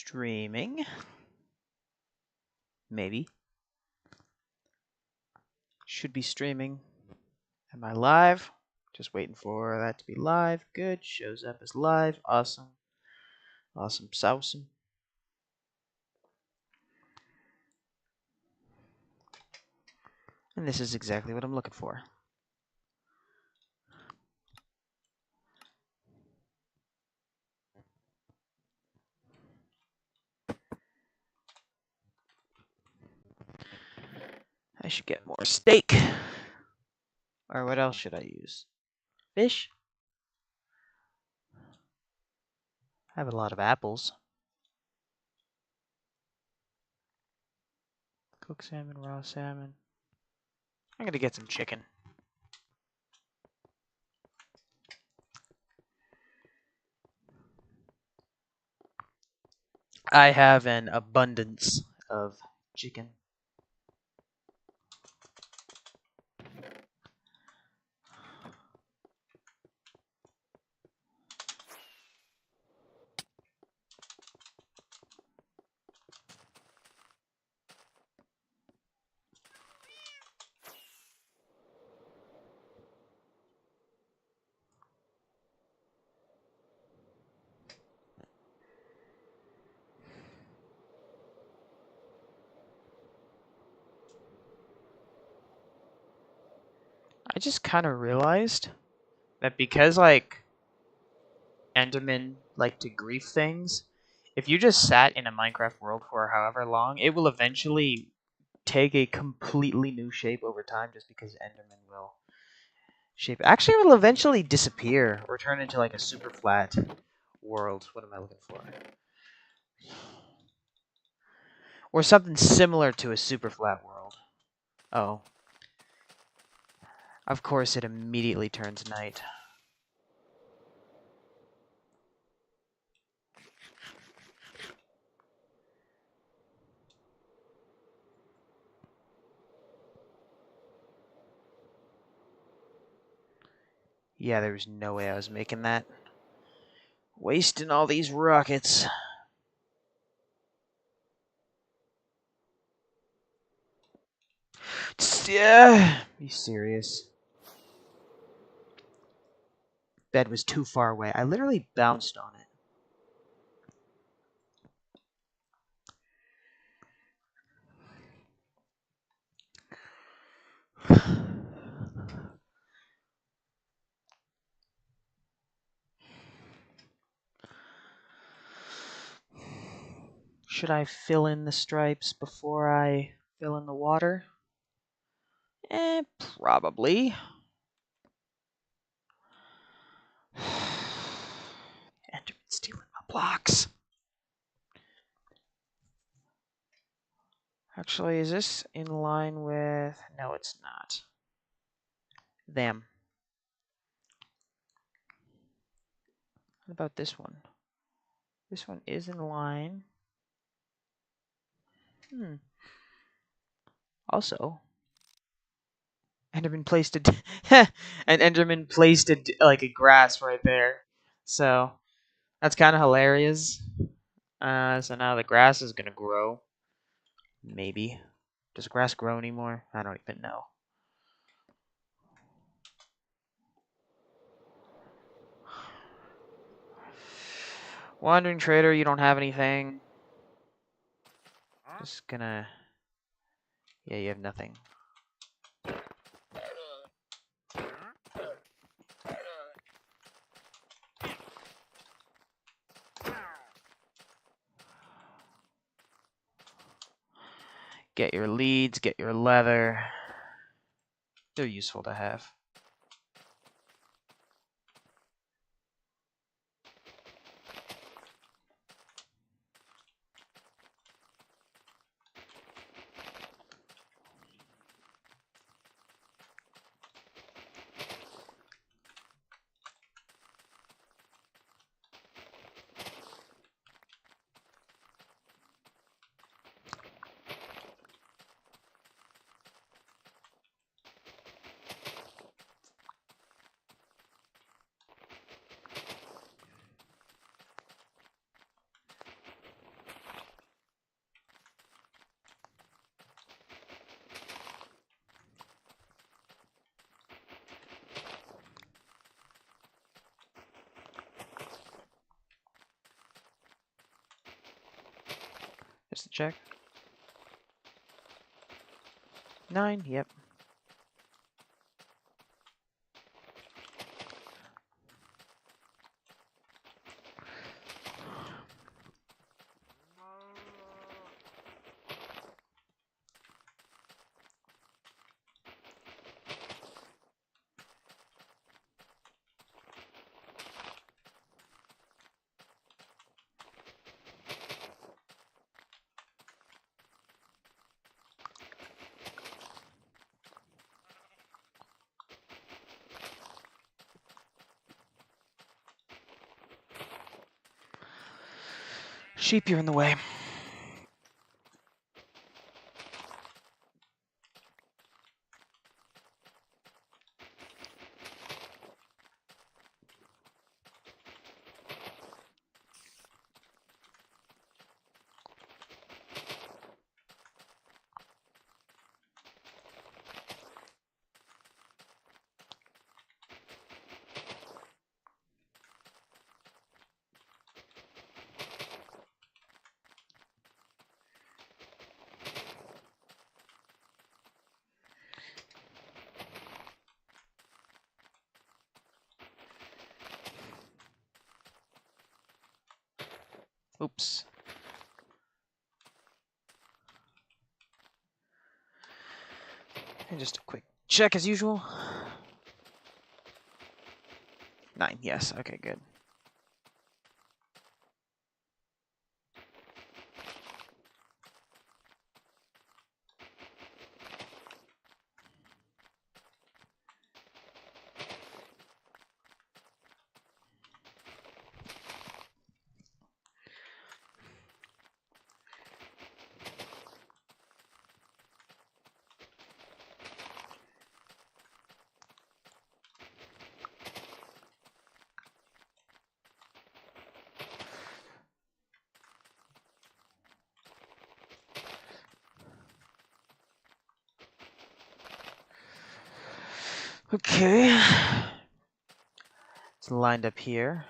streaming. Maybe. Should be streaming. Am I live? Just waiting for that to be live. Good. Shows up as live. Awesome. Awesome. Sowsome. And this is exactly what I'm looking for. I should get more steak. Or what else should I use? Fish? I have a lot of apples. Cooked salmon, raw salmon. I'm gonna get some chicken. I have an abundance of chicken. I just kind of realized that because, like, Endermen like to grief things, if you just sat in a Minecraft world for however long, it will eventually take a completely new shape over time just because Endermen will shape. Actually, it will eventually disappear or turn into, like, a super flat world. What am I looking for? Or something similar to a super flat world. Oh. Of course, it immediately turns night. Yeah, there was no way I was making that. Wasting all these rockets. Yeah, be serious. Bed was too far away. I literally bounced on it. Should I fill in the stripes before I fill in the water? Probably. Enderman stealing my blocks. Actually, is this in line with... No, it's not. Them. What about this one? This one is in line. Also, Enderman placed a... and Enderman placed a, like, a grass right there. So, that's kind of hilarious. So now the grass is going to grow. Maybe. Does grass grow anymore? I don't even know. Wandering trader, you don't have anything. Just gonna... Yeah, you have nothing. Get your leads, get your leather. They're useful to have. to check. 9, yep. Sheep, you're in the way. Oops. And just a quick check as usual. 9, yes. Okay, good. Okay. It's lined up here.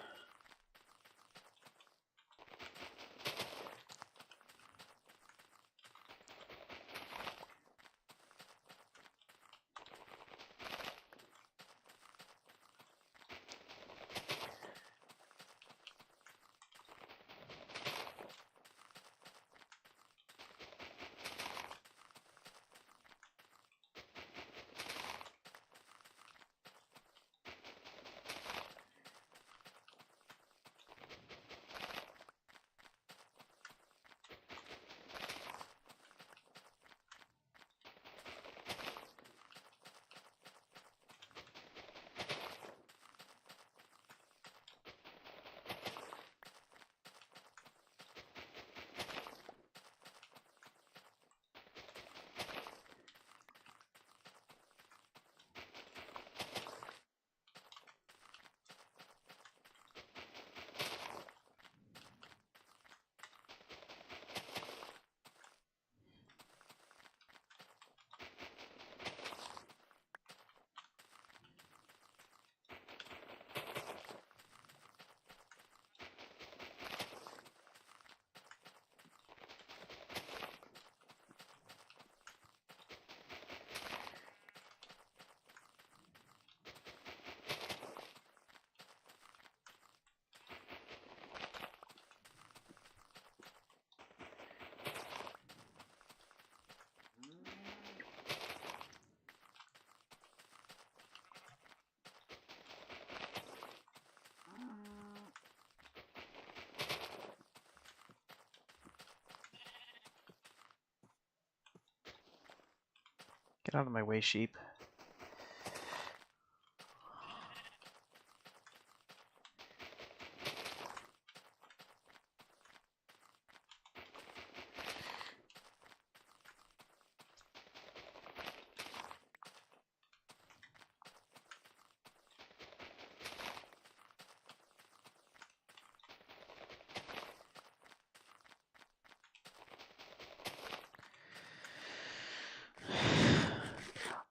Get out of my way, sheep.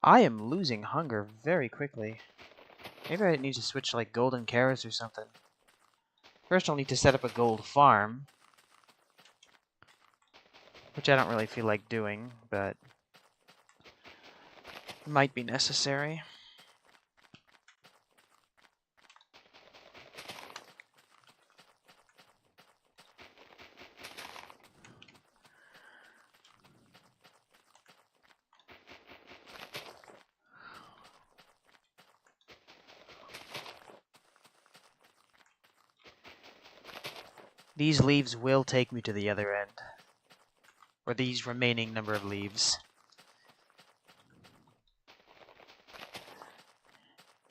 I am losing hunger very quickly. Maybe I need to switch to like golden carrots or something. First I'll need to set up a gold farm. which I don't really feel like doing, but might be necessary. These leaves will take me to the other end. Or these remaining number of leaves.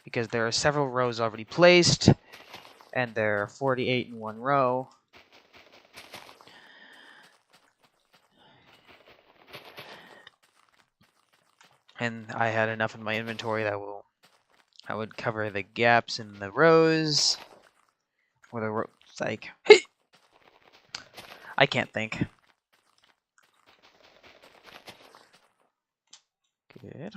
Because there are several rows already placed, and there are 48 in one row. And I had enough in my inventory that I would cover the gaps in the rows. Or the rows, like... I can't think. Good.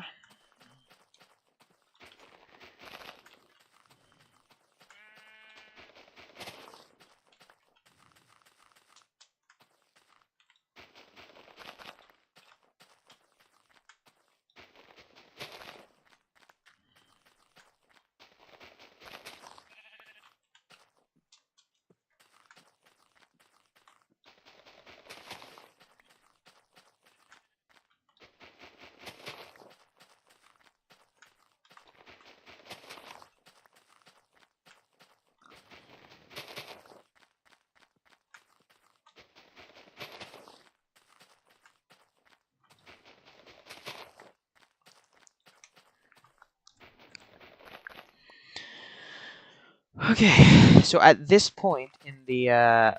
Okay, so at this point in the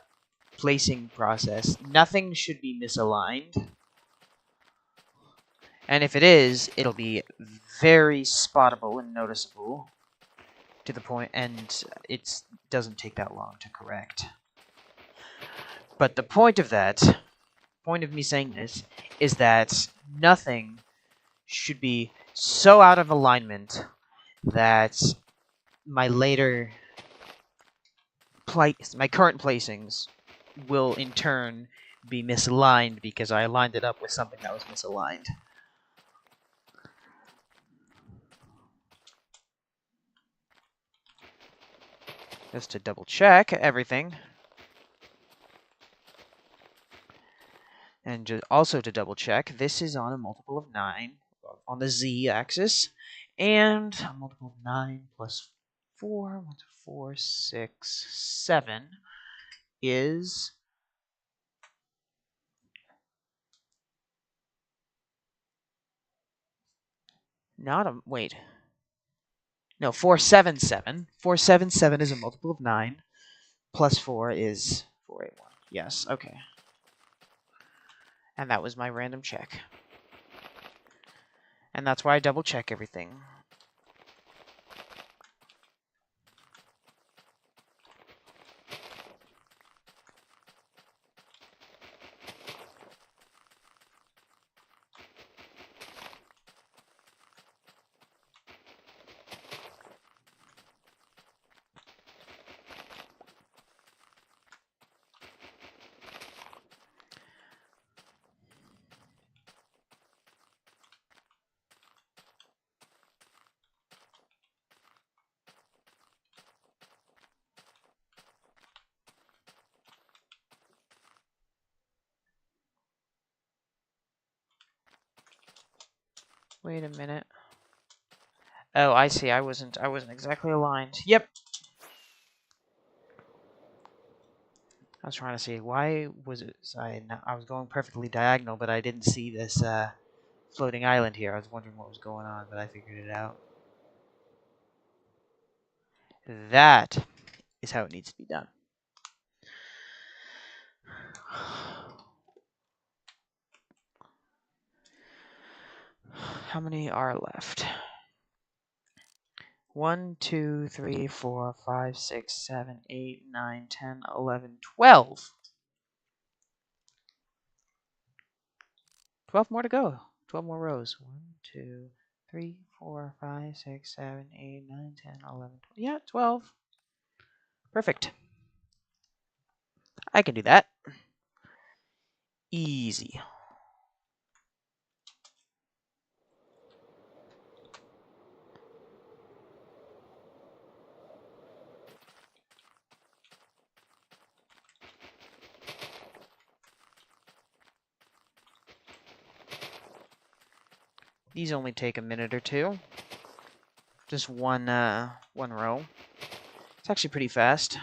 placing process, nothing should be misaligned. And if it is, it'll be very spottable and noticeable to the point, and it doesn't take that long to correct. But the point of me saying this, is that nothing should be so out of alignment that my current placings will in turn be misaligned because I aligned it up with something that was misaligned. Just to double check everything. And also to double check, this is on a multiple of 9 on the z-axis, and a multiple of 9 plus 4, 4, 6, 7 is not a, wait. No, 477. 477 is a multiple of 9, plus 4 is 481. Yes, okay. And that was my random check. And that's why I double check everything. Wait a minute. Oh, I see. I wasn't exactly aligned. Yep. I was trying to see why was it I was going perfectly diagonal, but I didn't see this floating island here. I was wondering what was going on, but I figured it out. That is how it needs to be done. How many are left? 1, 2, 3, 4, 5, 6, 7, 8, 9, 10, 11, 12. 12 more to go. 12 more rows. 1, 2, 3, 4, 5, 6, 7, 8, 9, 10, 11, 12. Yeah, 12. Perfect. I can do that. Easy. These only take a minute or two. Just one row. It's actually pretty fast.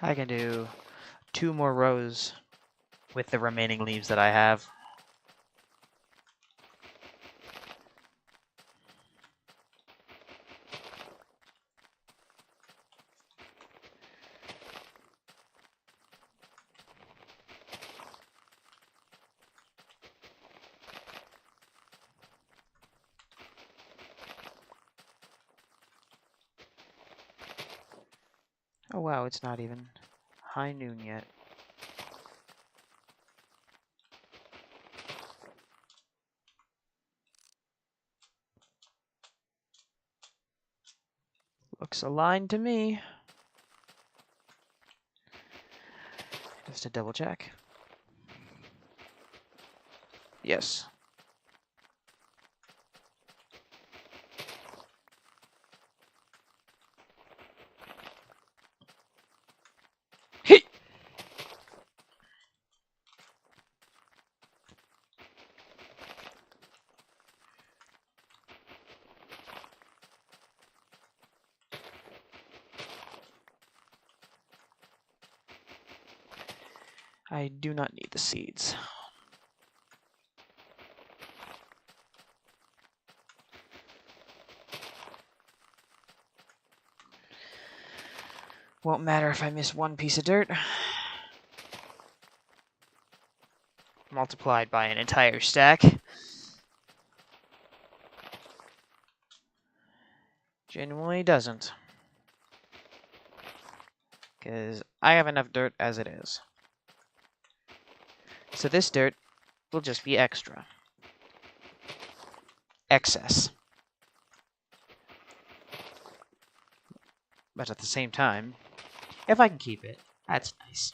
I can do 2 more rows with the remaining leaves that I have. Oh wow, it's not even high noon yet. Looks aligned to me. Just to double check. Yes. Hey! I do not need the seeds. Won't matter if I miss one piece of dirt. Multiplied by an entire stack. Genuinely doesn't. because I have enough dirt as it is. So this dirt will just be extra. Excess. But at the same time, if I can keep it, that's nice.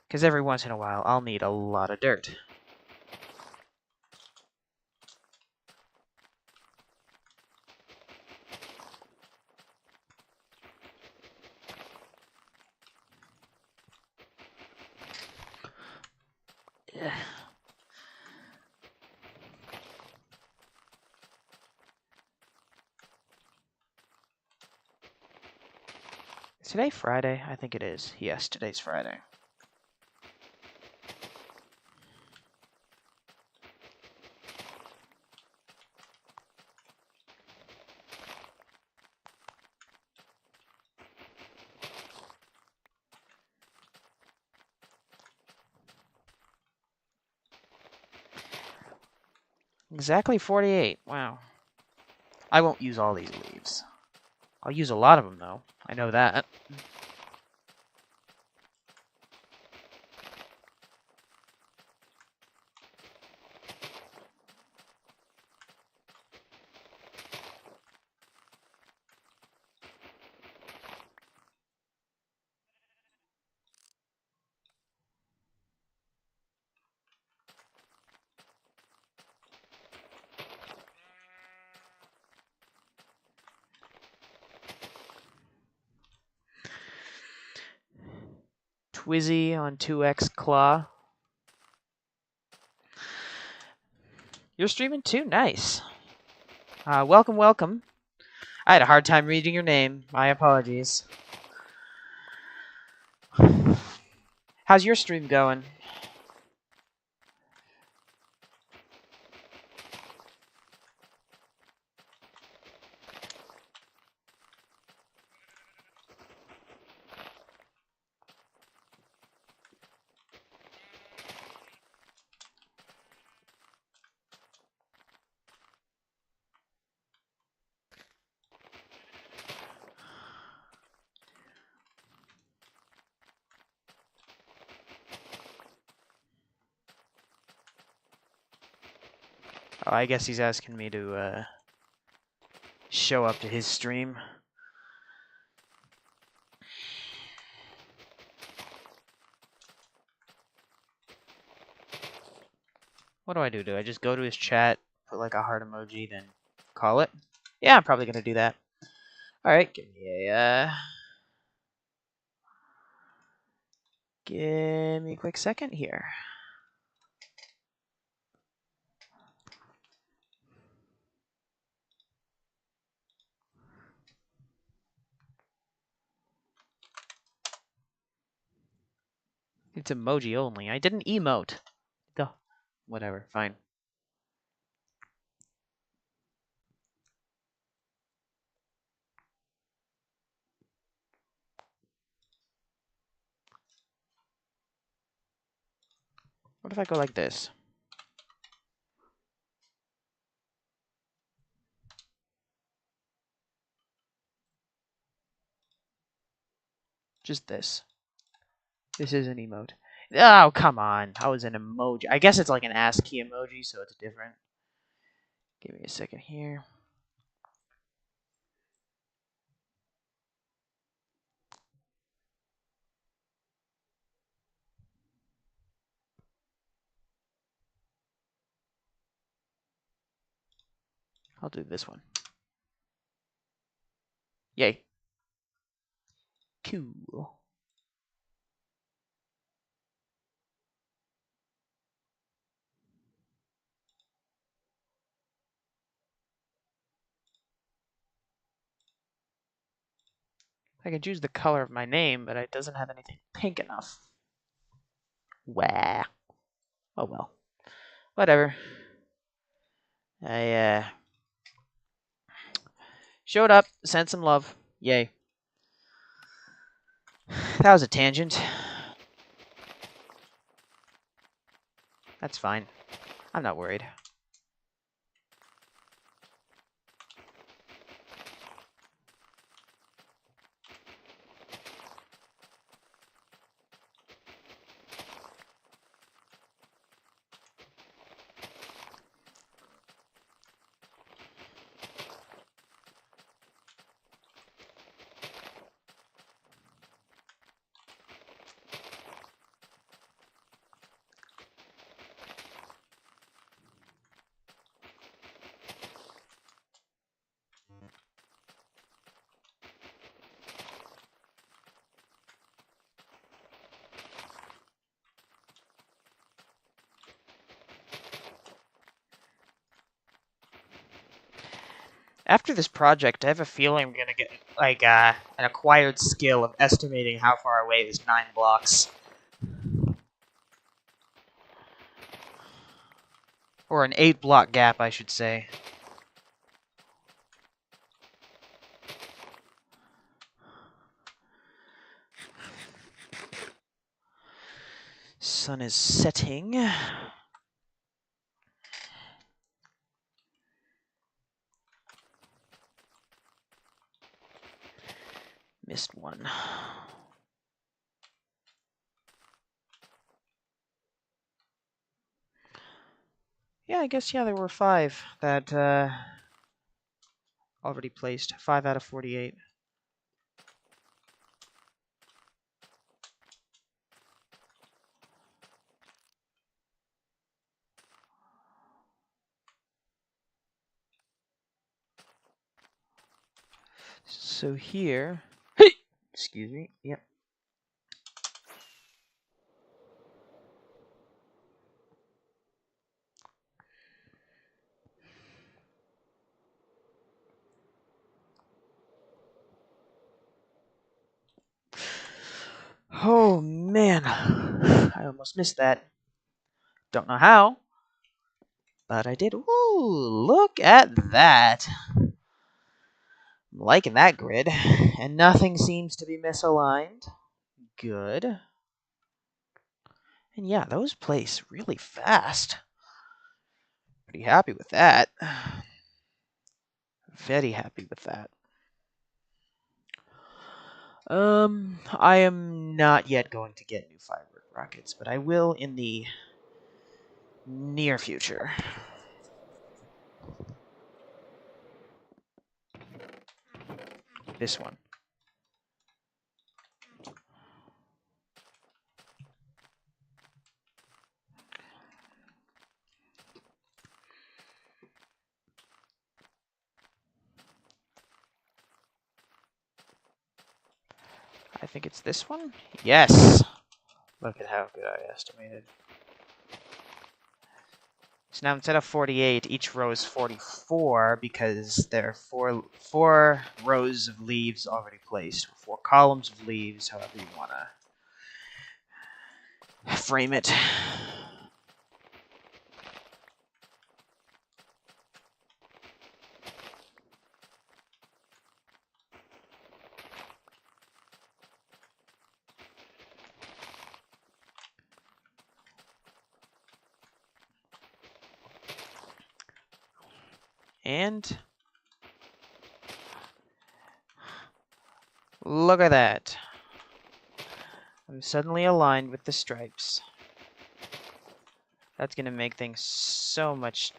Because every once in a while, I'll need a lot of dirt. Yeah. Is today Friday? I think it is. Yes, today's Friday. Exactly 48. Wow. I won't use all these leaves. I'll use a lot of them, though. I know that. Twizzy on 2x Claw. You're streaming too? Nice. Welcome, welcome. I had a hard time reading your name. My apologies. How's your stream going? Oh, I guess he's asking me to show up to his stream. What do I do? Do I just go to his chat, put like a heart emoji, then call it? Yeah, I'm probably gonna do that. Alright, give me a quick second here. It's emoji only. I didn't emote. Duh. Whatever, fine. What if I go like this? Just this. This is an emote. Oh, come on. How is an emoji? I guess it's like an ASCII emoji, so it's different. Give me a second here. I'll do this one. Yay. Cool. I can choose the color of my name, but it doesn't have anything pink enough. Wah. Oh well. Whatever. I showed up, sent some love. Yay. That was a tangent. That's fine. I'm not worried. After this project, I have a feeling I'm gonna get like an acquired skill of estimating how far away is 9 blocks. Or an 8-block gap, I should say. Sun is setting. Missed one. Yeah, I guess, yeah, there were 5 that already placed. 5 out of 48. So here... Excuse me. Yep. Oh, man. I almost missed that. Don't know how, but I did. Ooh, look at that. I'm liking that grid. And nothing seems to be misaligned. Good. And yeah, those place really fast. Pretty happy with that. Very happy with that. I am not yet going to get new firework rockets, but I will in the near future. This one. I think it's this one? Yes! Look at how good I estimated. So now instead of 48, each row is 44 because there are four rows of leaves already placed. 4 columns of leaves, however you want to frame it. And look at that. I'm suddenly aligned with the stripes. That's going to make things so much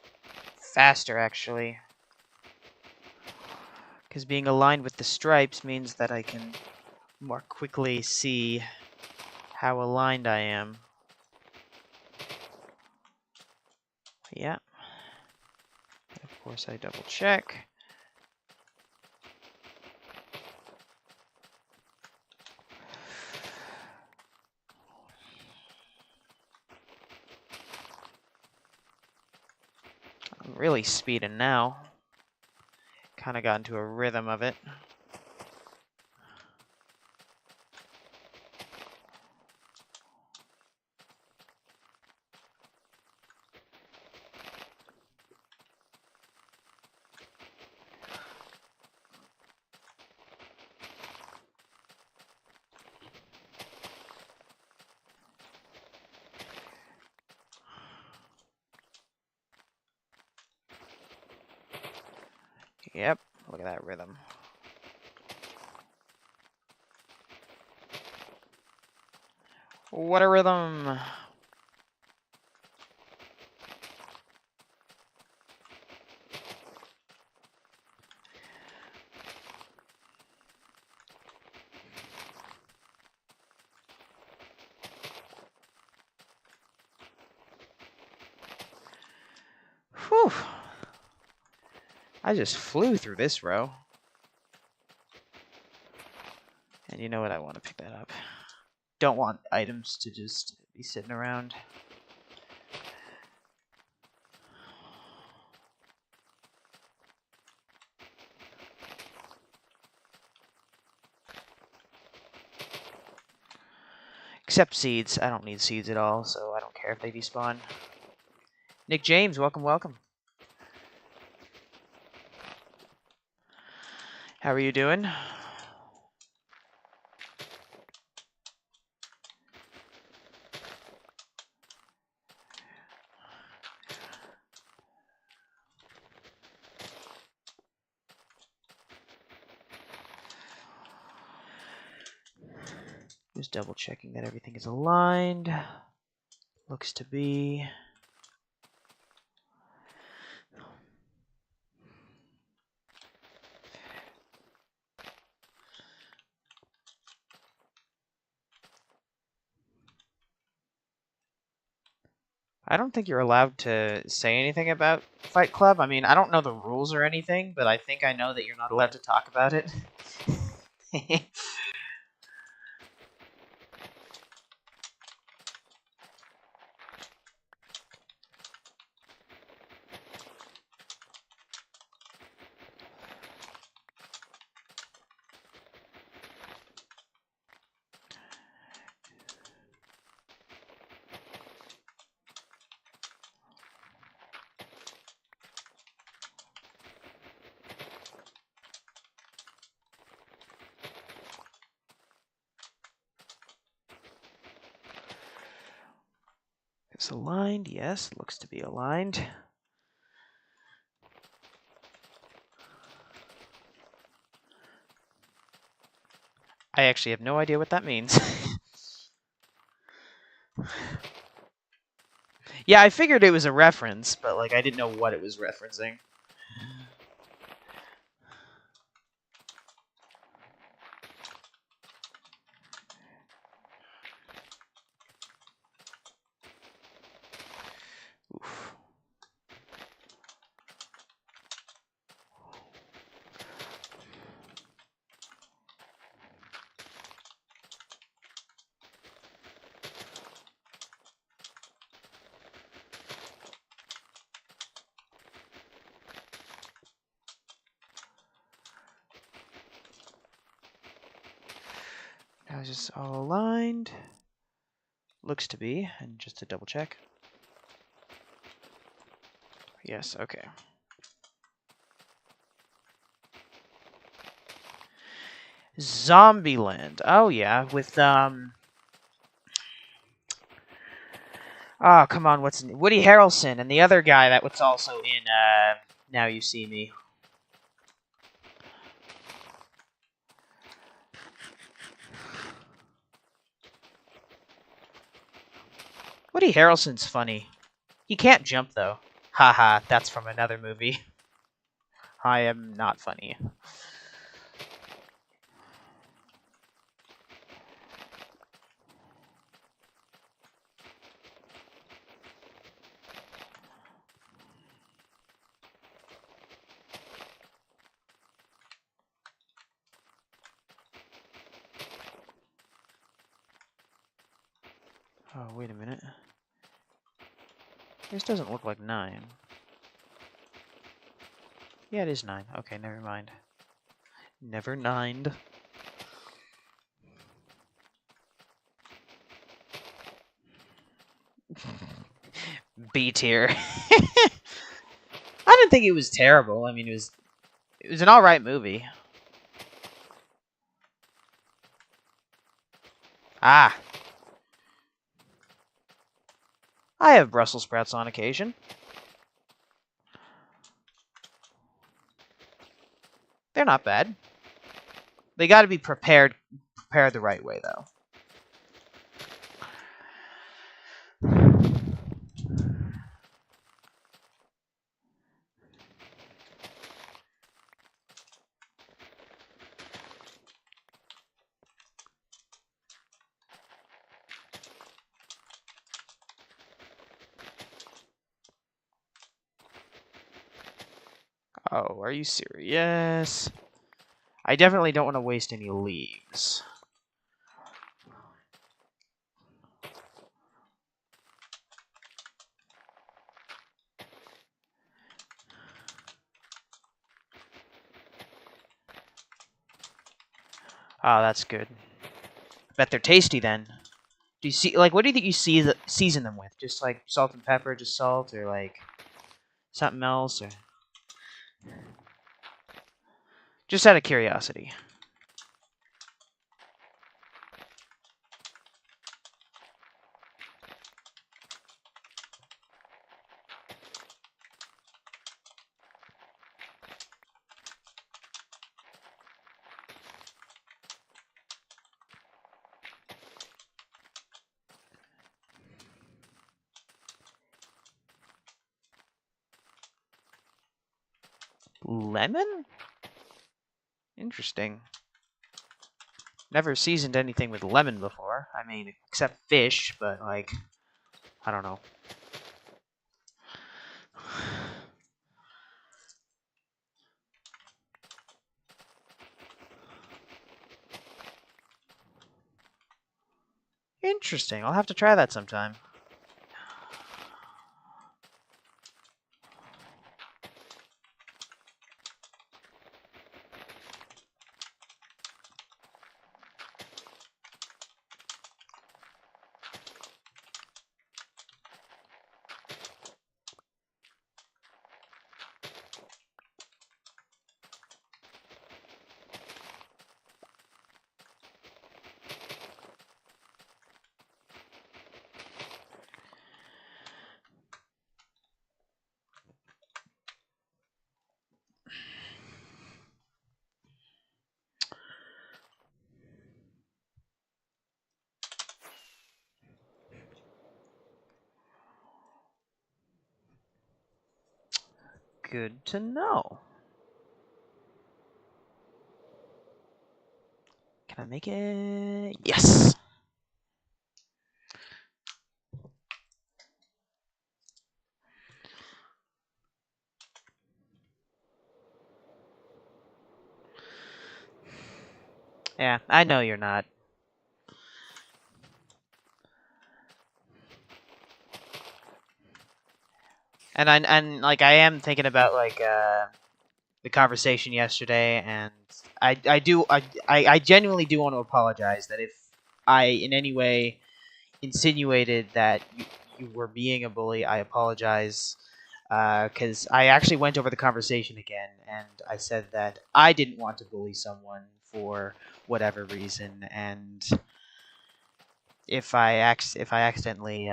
faster, actually. Because being aligned with the stripes means that I can more quickly see how aligned I am. Yeah. Of course, I double check. I'm really speeding now. Kind of got into a rhythm of it. Yep, look at that rhythm. What a rhythm! Whew! I just flew through this row. And you know what? I want to pick that up. Don't want items to just be sitting around. Except seeds. I don't need seeds at all, so I don't care if they despawn. Nick James, welcome, welcome. How are you doing? Just double checking that everything is aligned. Looks to be. I don't think you're allowed to say anything about Fight Club. I mean, I don't know the rules or anything, but I think I know that you're not allowed to talk about it. It's aligned, yes, looks to be aligned. I actually have no idea what that means. Yeah, I figured it was a reference, but like I didn't know what it was referencing. Oof. Now it's just all aligned. Looks to be, and just to double check. Yes, okay. Zombieland. Oh yeah, with oh, come on, what's Woody Harrelson and the other guy that was also in Now You See Me. Woody Harrelson's funny. He can't jump though. Haha, that's from another movie. I am not funny. Oh, wait a minute. This doesn't look like 9. Yeah, it is 9. Okay, never mind. Never mind. B tier. I didn't think it was terrible. I mean, it was an alright movie. Ah. I have Brussels sprouts on occasion. They're not bad. They got to be prepared the right way, though. Oh, are you serious? I definitely don't want to waste any leaves. Oh, that's good. Bet they're tasty then. Do you see, like, what do you think you season them with? Just like salt and pepper, just salt, or like something else, or just out of curiosity? Lemon? Interesting. Never seasoned anything with lemon before. I mean, except fish, but like, I don't know. Interesting. I'll have to try that sometime. Good to know. Can I make it? Yes! Yeah, I know you're not. And like I am thinking about like the conversation yesterday, and I genuinely do want to apologize that if I in any way insinuated that you were being a bully, I apologize. Because I actually went over the conversation again, and I said that I didn't want to bully someone for whatever reason, and if I accidentally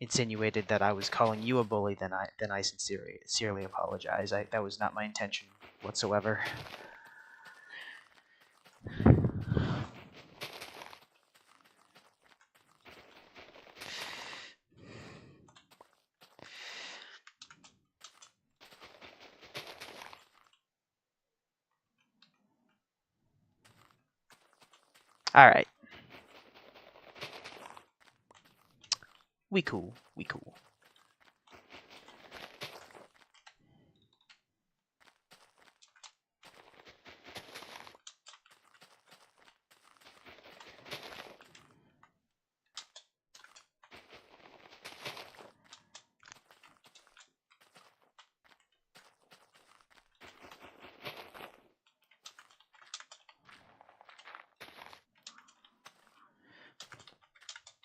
insinuated that I was calling you a bully, then I sincerely apologize. That was not my intention whatsoever. All right, we cool. We cool.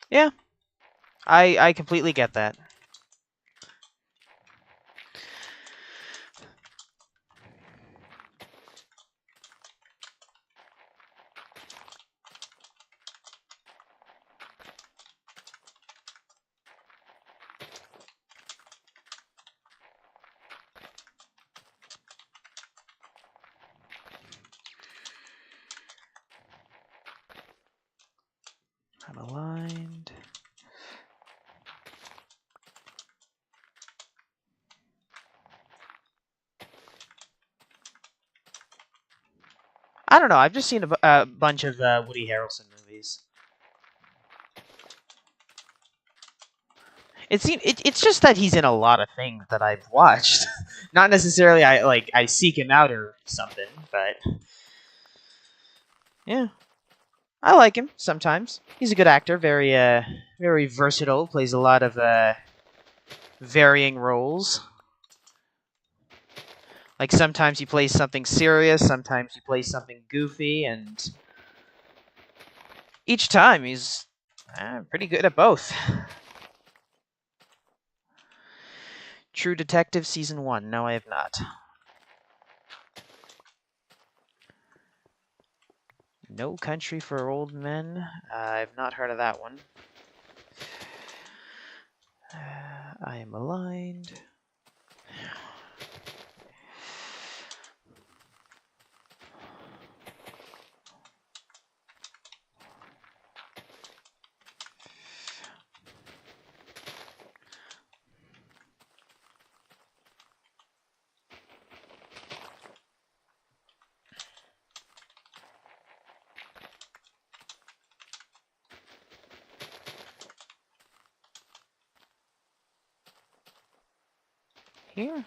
Yeah, I completely get that. I'm aligned. I don't know. I've just seen a bunch of Woody Harrelson movies. It's just that he's in a lot of things that I've watched. Not necessarily I seek him out or something, but yeah, I like him sometimes. He's a good actor, very versatile. Plays a lot of varying roles. Like sometimes he plays something serious, sometimes he plays something goofy, and each time he's I'm pretty good at both. True Detective Season 1. No, I have not. No Country for Old Men. I've not heard of that one. I Am Aligned. Here?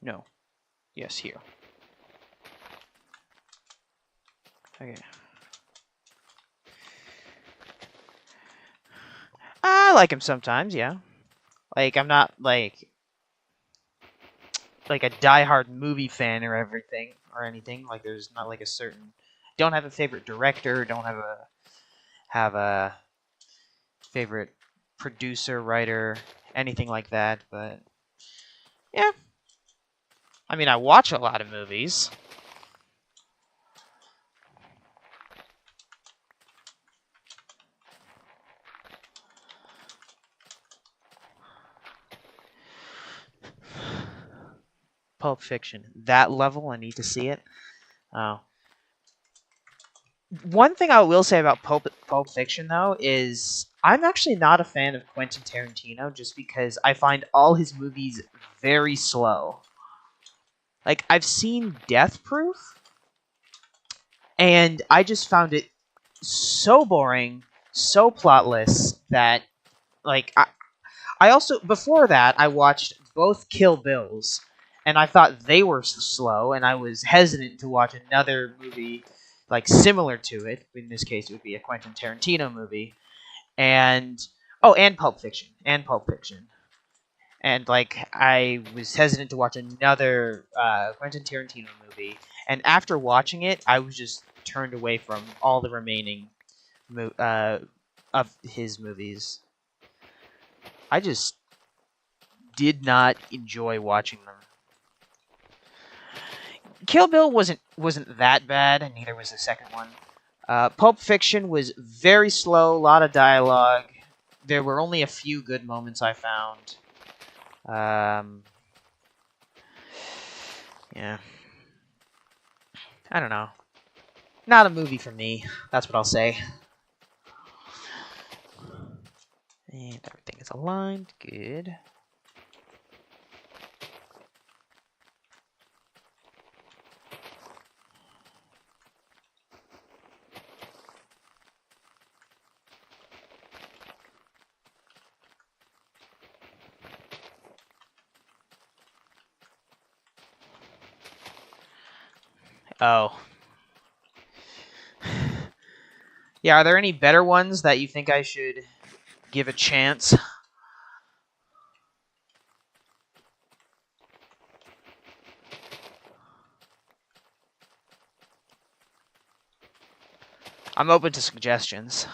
No. Yes, here. Okay. I like him sometimes, yeah. Like, I'm not, like a diehard movie fan or everything, or anything. Like, there's not, like, a certain... Don't have a favorite director, don't have a favorite producer, writer, anything like that, but... Yeah. I mean, I watch a lot of movies. Pulp Fiction. That level, I need to see it. Oh. One thing I will say about Pulp Fiction, though, is I'm actually not a fan of Quentin Tarantino just because I find all his movies very slow. Like, I've seen Death Proof, and I just found it so boring, so plotless that, like, I also, before that, I watched both Kill Bills, and I thought they were slow, and I was hesitant to watch another movie, like, similar to it. In this case, it would be a Quentin Tarantino movie. And, oh, and Pulp Fiction. And Pulp Fiction. And, like, I was hesitant to watch another Quentin Tarantino movie. And after watching it, I was just turned away from all the remaining of his movies. I just did not enjoy watching them. Kill Bill wasn't that bad, and neither was the second one. Pulp Fiction was very slow, a lot of dialogue. There were only a few good moments I found. Yeah. I don't know. Not a movie for me. That's what I'll say. And everything is aligned. Good. Oh. Yeah, are there any better ones that you think I should give a chance? I'm open to suggestions.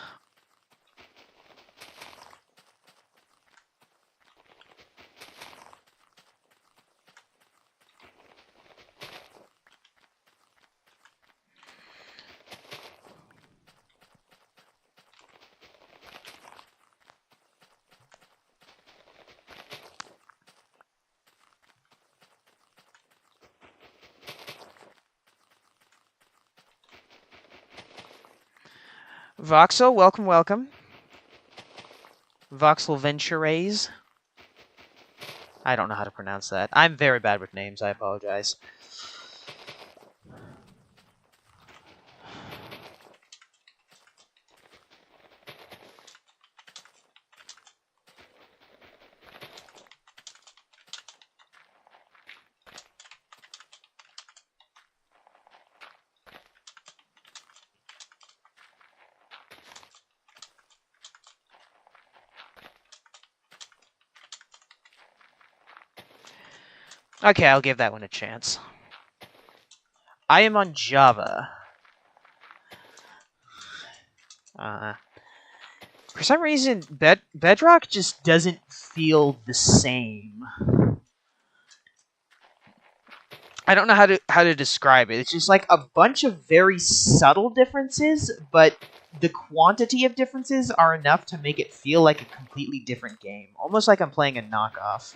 Voxel, welcome, welcome. Voxel Ventures. I don't know how to pronounce that. I'm very bad with names. I apologize. Okay, I'll give that one a chance. I am on Java. For some reason, Bedrock just doesn't feel the same. I don't know how to describe it. It's just like a bunch of very subtle differences, but the quantity of differences are enough to make it feel like a completely different game. Almost like I'm playing a knockoff.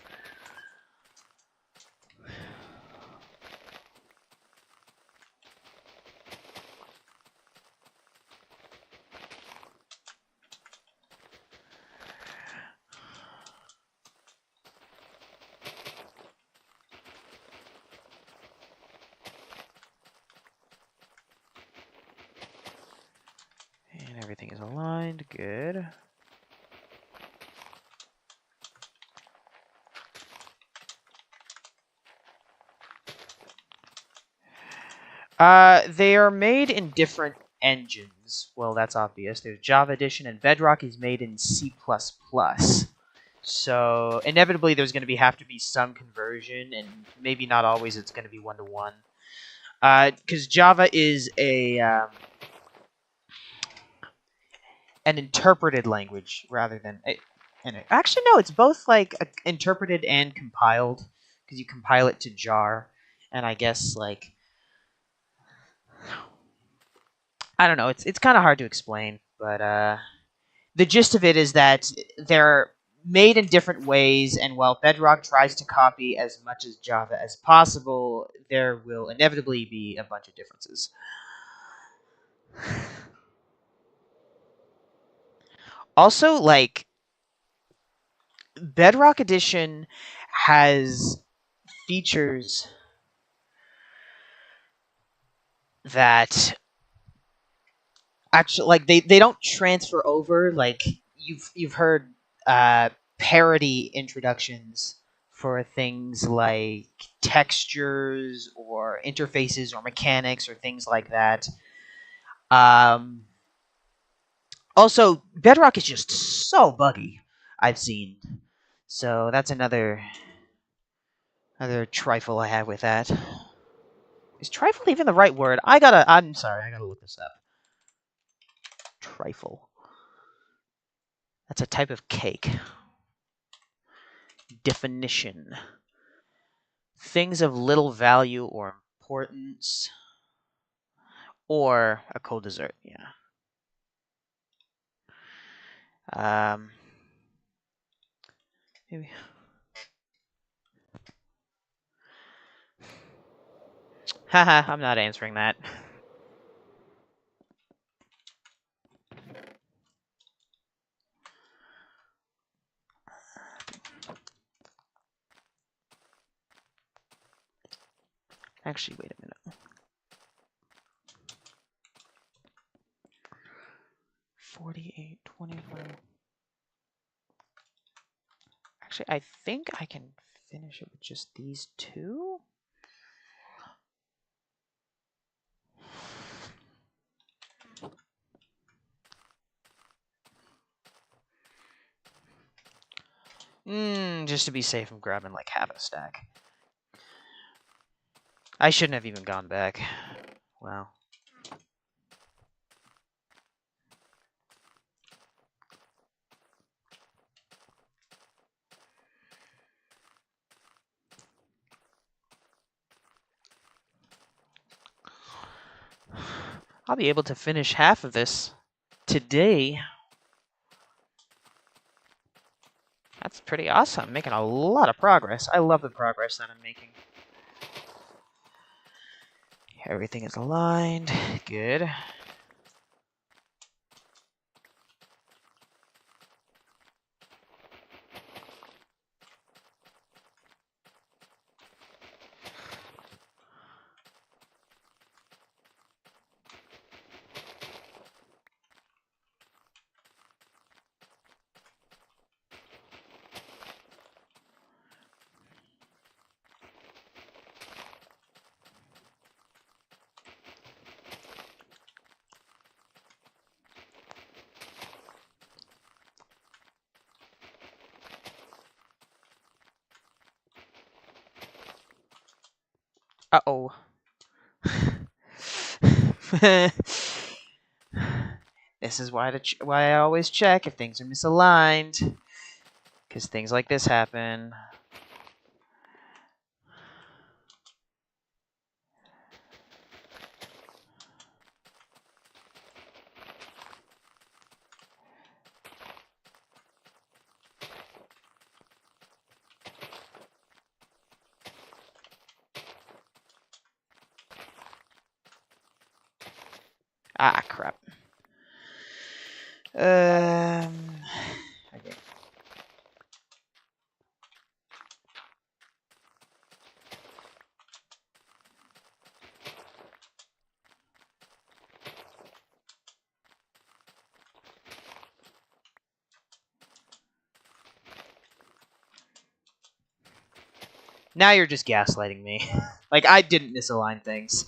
And everything is aligned. Good. They are made in different engines. Well, that's obvious. There's Java Edition, and Bedrock is made in C++. So inevitably, there's going to have to be some conversion, and maybe not always. It's going to be 1-to-1. Because Java is an interpreted language rather than actually no, it's both like interpreted and compiled because you compile it to jar, and I guess like I don't know. It's kind of hard to explain, but the gist of it is that they're made in different ways, and while Bedrock tries to copy as much as Java as possible, there will inevitably be a bunch of differences. Also, like Bedrock Edition has features that actually like they don't transfer over. Like you've heard parody introductions for things like textures or interfaces or mechanics or things like that. Um, Also, Bedrock is just so buggy. I've seen, so that's another trifle I have with that. Is trifle even the right word? I'm sorry. I gotta look this up. Trifle. That's a type of cake. Definition. Things of little value or importance. Or a cold dessert, yeah. Maybe. Haha, I'm not answering that. Actually, wait a minute. 48, 25. Actually, I think I can finish it with just these two. Just to be safe, I'm grabbing like half a stack. I shouldn't have even gone back. Wow. I'll be able to finish half of this today. That's pretty awesome. I'm making a lot of progress. I love the progress that I'm making. Everything is aligned. Good. Uh-oh. This is why I always check if things are misaligned, because things like this happen. Ah, crap. Okay. Now you're just gaslighting me. Like, I didn't misalign things.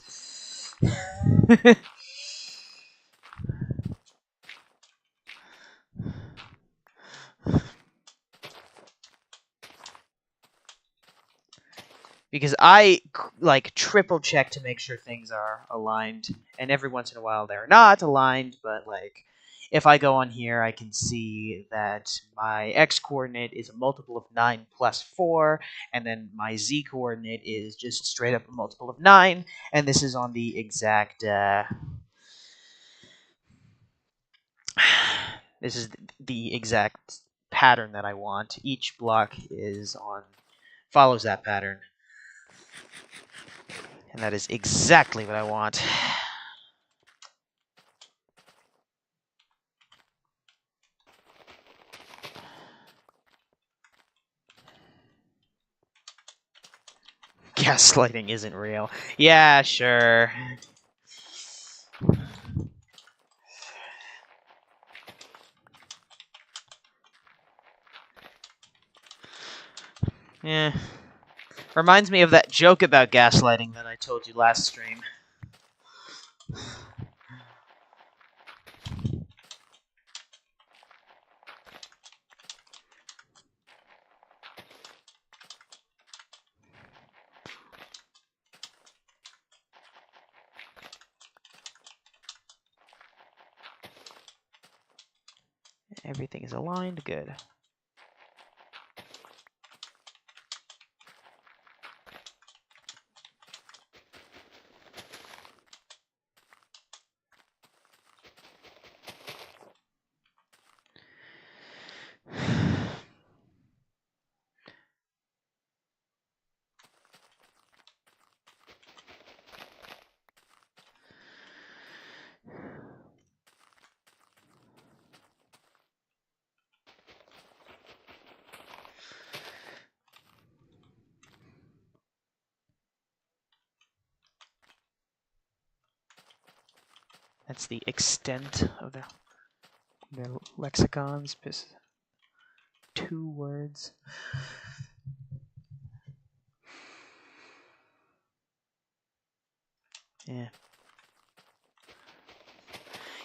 Because I, like, triple check to make sure things are aligned. And every once in a while they're not aligned, but, like, if I go on here, I can see that my x-coordinate is a multiple of 9 plus 4, and then my z-coordinate is just straight up a multiple of 9, and this is on the exact, this is the exact pattern that I want. Each block follows that pattern. And that is exactly what I want. Gaslighting isn't real. Yeah, sure. Yeah. Reminds me of that joke about gaslighting that I told you last stream. Everything is aligned. Good. That's the extent of the lexicons. 2 words. Yeah.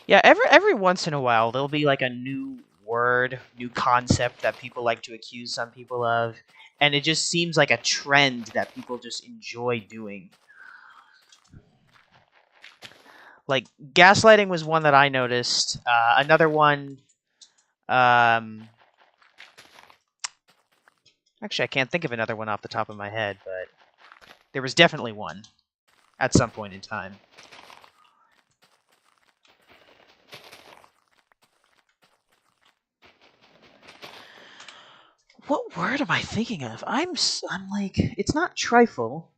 Yeah, every once in a while there'll be like a new word, new concept that people like to accuse some people of, and it just seems like a trend that people just enjoy doing. Like, gaslighting was one that I noticed. Another one, actually, I can't think of another one off the top of my head, but there was definitely one at some point in time. What word am I thinking of? I'm like, it's not trifle.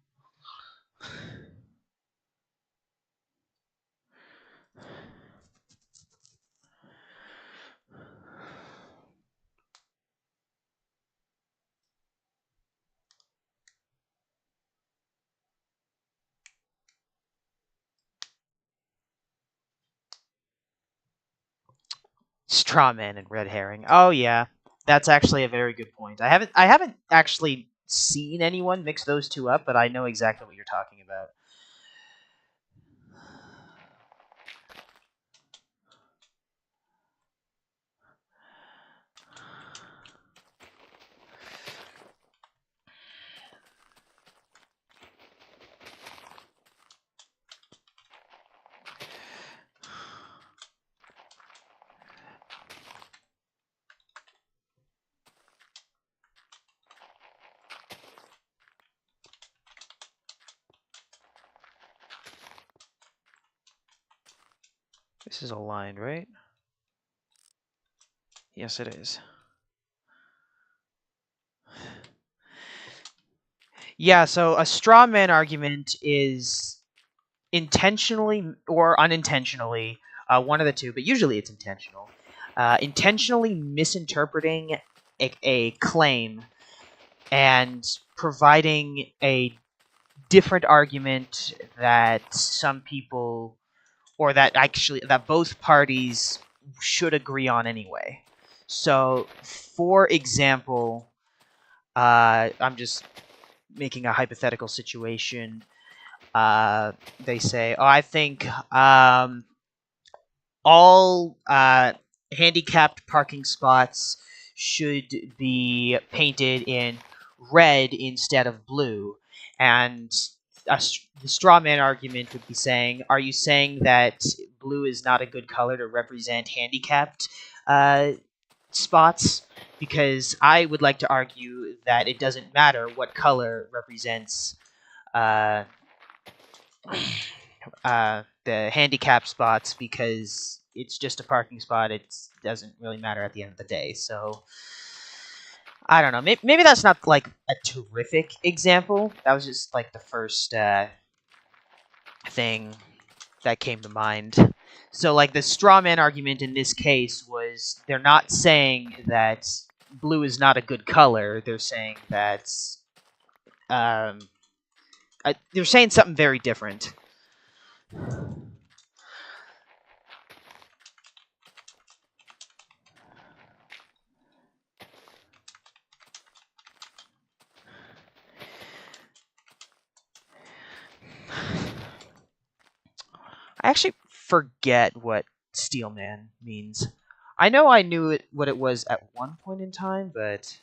Straw man and red herring. Oh yeah, that's actually a very good point. I haven't actually seen anyone mix those two up, but I know exactly what you're talking about. This is aligned, right? Yes, it is. Yeah, so a straw man argument is intentionally or unintentionally, one of the two, but usually it's intentional, intentionally misinterpreting a claim and providing a different argument that some people, or that actually that both parties should agree on anyway. So, for example, I'm just making a hypothetical situation. They say, "Oh, I think all handicapped parking spots should be painted in red instead of blue," and the straw man argument would be saying, "Are you saying that blue is not a good color to represent handicapped uh, spots?" Because I would like to argue that it doesn't matter what color represents uh, the handicap spots, because it's just a parking spot. It doesn't really matter at the end of the day. So I don't know. Maybe that's not like a terrific example. That was just like the first thing that came to mind. So like the straw man argument in this case was, they're not saying that blue is not a good color. They're saying that um, they're saying something very different. I actually forget what Steelman means. I know I knew what it was at one point in time, but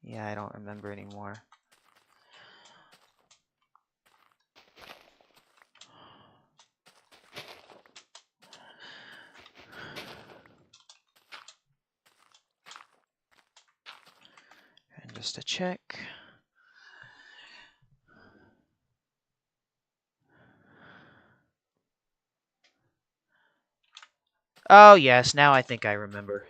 yeah, I don't remember anymore. And just to check. Oh yes, now I think I remember.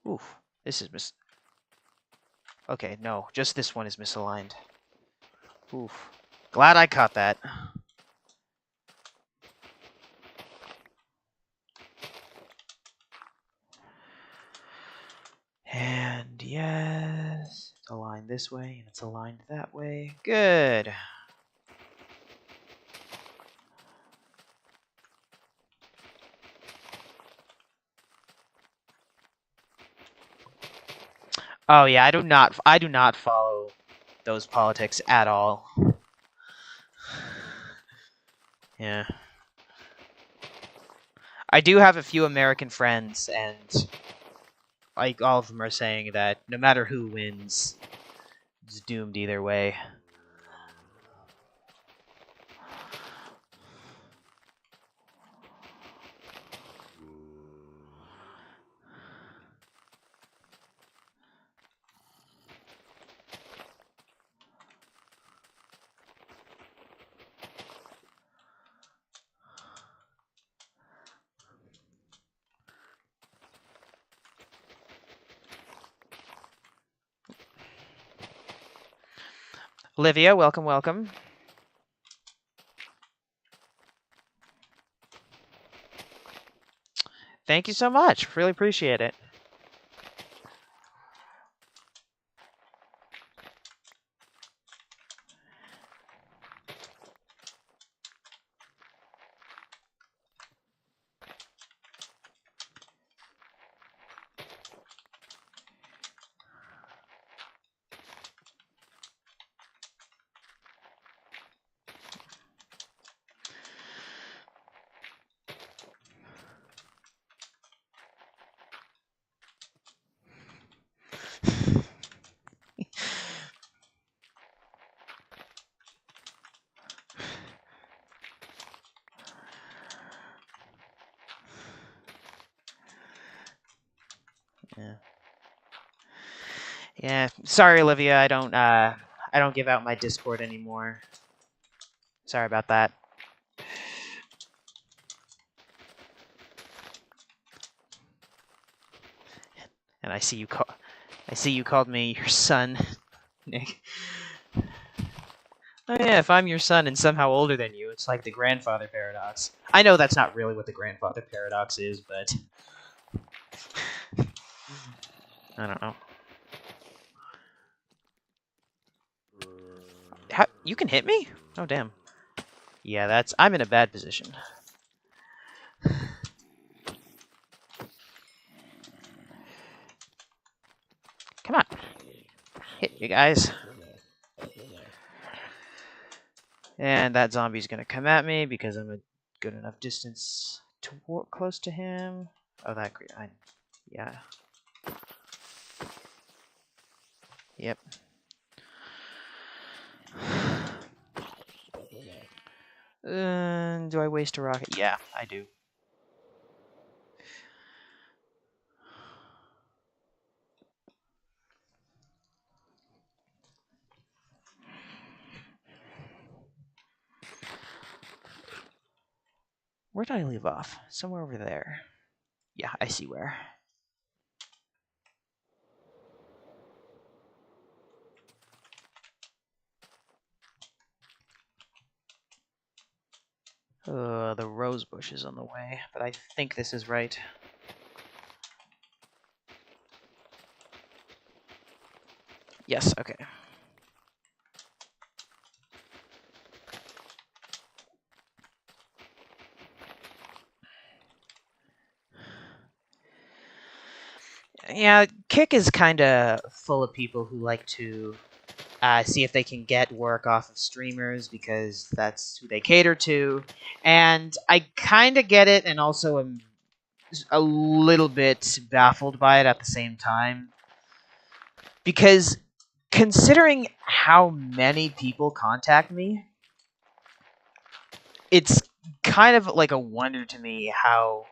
Oof, this is Okay, no, just this one is misaligned. Oof. Glad I caught that. And yes, it's aligned this way, and it's aligned that way. Good. Oh yeah, I do not follow those politics at all. Yeah. I do have a few American friends, and like all of them are saying that no matter who wins, it's doomed either way. Olivia, welcome, welcome. Thank you so much. Really appreciate it. Yeah, sorry, Olivia. I don't give out my Discord anymore. Sorry about that. And I see you called me your son, Nick. Oh yeah, if I'm your son and somehow older than you, it's like the grandfather paradox. I know that's not really what the grandfather paradox is, but I don't know. How, you can hit me? Oh damn. Yeah, I'm in a bad position. Come on. Hit you guys. And that zombie's gonna come at me because I'm a good enough distance to walk close to him. Oh, yeah. Yep. Do I waste a rocket? Yeah, I do. Where did I leave off? Somewhere over there. Yeah, I see where. The rose bush is on the way, but I think this is right. Yes, okay. Yeah, Kick is kind of full of people who like to see if they can get work off of streamers because that's who they cater to. And I kind of get it and also am a little bit baffled by it at the same time. Because considering how many people contact me, it's kind of like a wonder to me how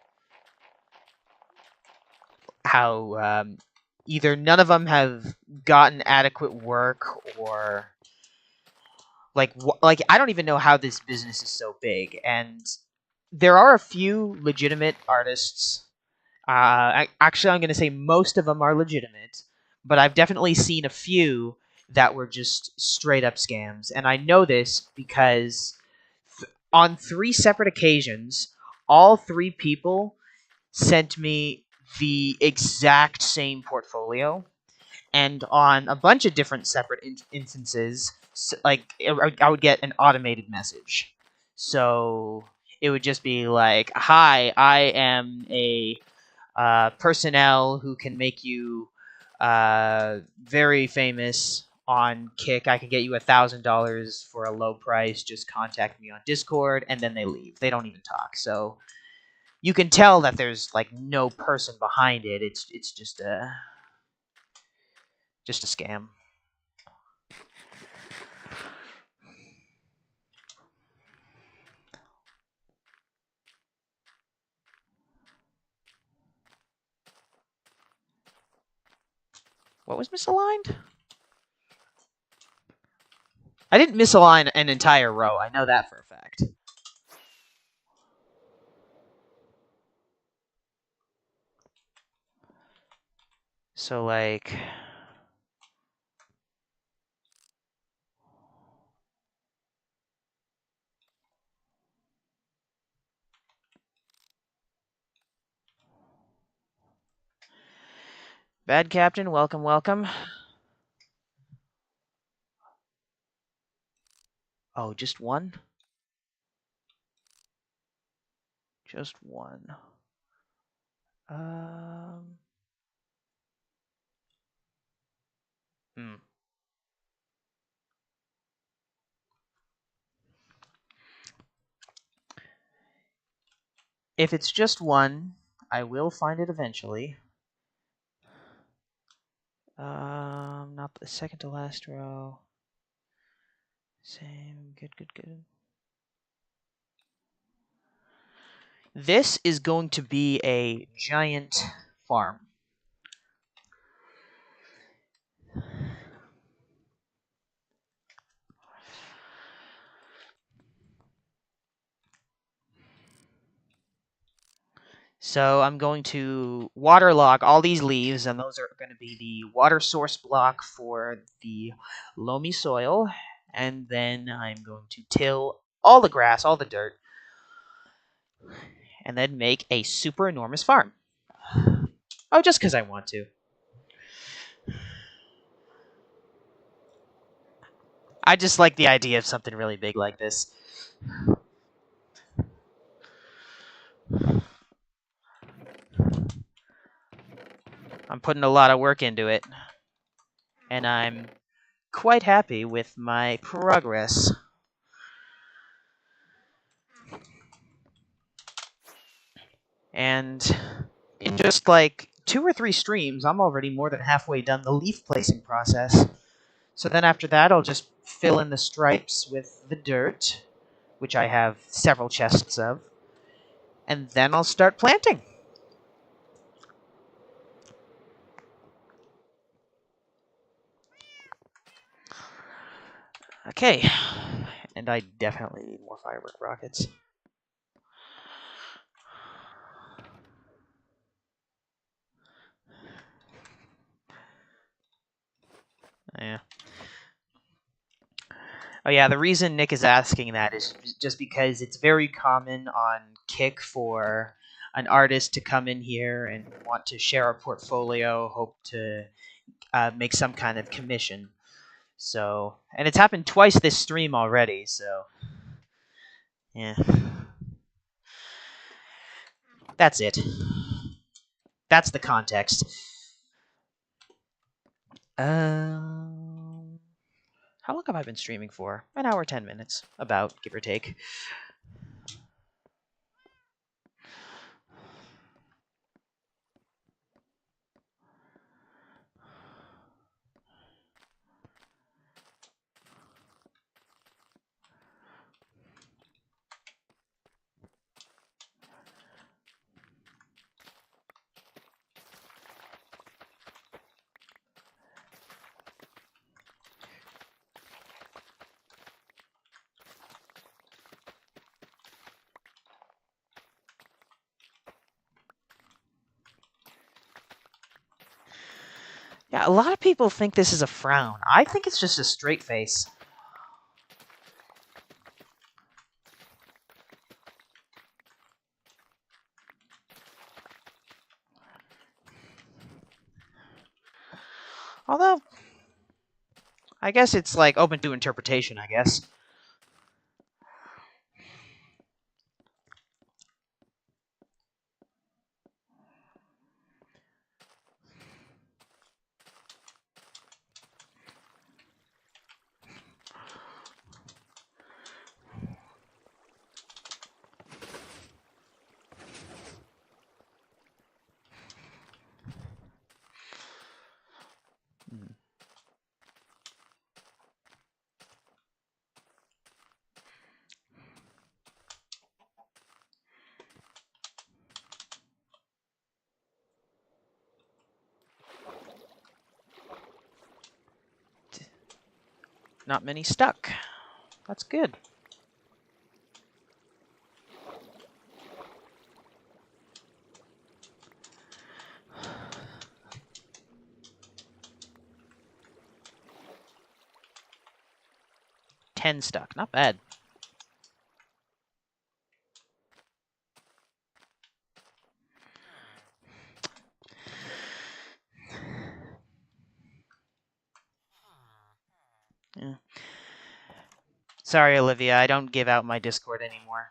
either none of them have gotten adequate work or like I don't even know how this business is so big. And there are a few legitimate artists. Actually, I'm going to say most of them are legitimate, but I've definitely seen a few that were just straight up scams. And I know this because on 3 separate occasions, all 3 people sent me the exact same portfolio, and on a bunch of different separate instances, like I would get an automated message. So it would just be like, "Hi, I am a personnel who can make you very famous on Kick. I can get you $1,000 for a low price. Just contact me on Discord," and then they leave. They don't even talk. So you can tell that there's like no person behind it. It's just a scam. What was misaligned? I didn't misalign an entire row. I know that for a fact. So, like... Bad Captain, welcome, welcome. Oh, just one? Just one. Hmm. If it's just one, I will find it eventually. Not the second to last row. Same. Good, good, good. This is going to be a giant farm. So I'm going to waterlog all these leaves, and those are going to be the water source block for the loamy soil. And then I'm going to till all the grass, all the dirt, and then make a super enormous farm. Oh, just because I want to. I just like the idea of something really big like this. I'm putting a lot of work into it, and I'm quite happy with my progress. And in just like 2 or 3 streams, I'm already more than halfway done the leaf placing process. So then after that, I'll just fill in the stripes with the dirt, which I have several chests of, and then I'll start planting. Okay, and I definitely need more firework rockets. Yeah. Oh yeah, the reason Nick is asking that is just because it's very common on Kick for an artist to come in here and want to share a portfolio, hope to make some kind of commission. So, and it's happened twice this stream already, so yeah. That's it. That's the context. How long have I been streaming for? An hour, 10 minutes, about, give or take. Yeah, a lot of people think this is a frown. I think it's just a straight face. Although, I guess it's like open to interpretation, I guess. Not many stuck. That's good. Ten stuck. Not bad. Yeah. Sorry, Olivia. I don't give out my Discord anymore.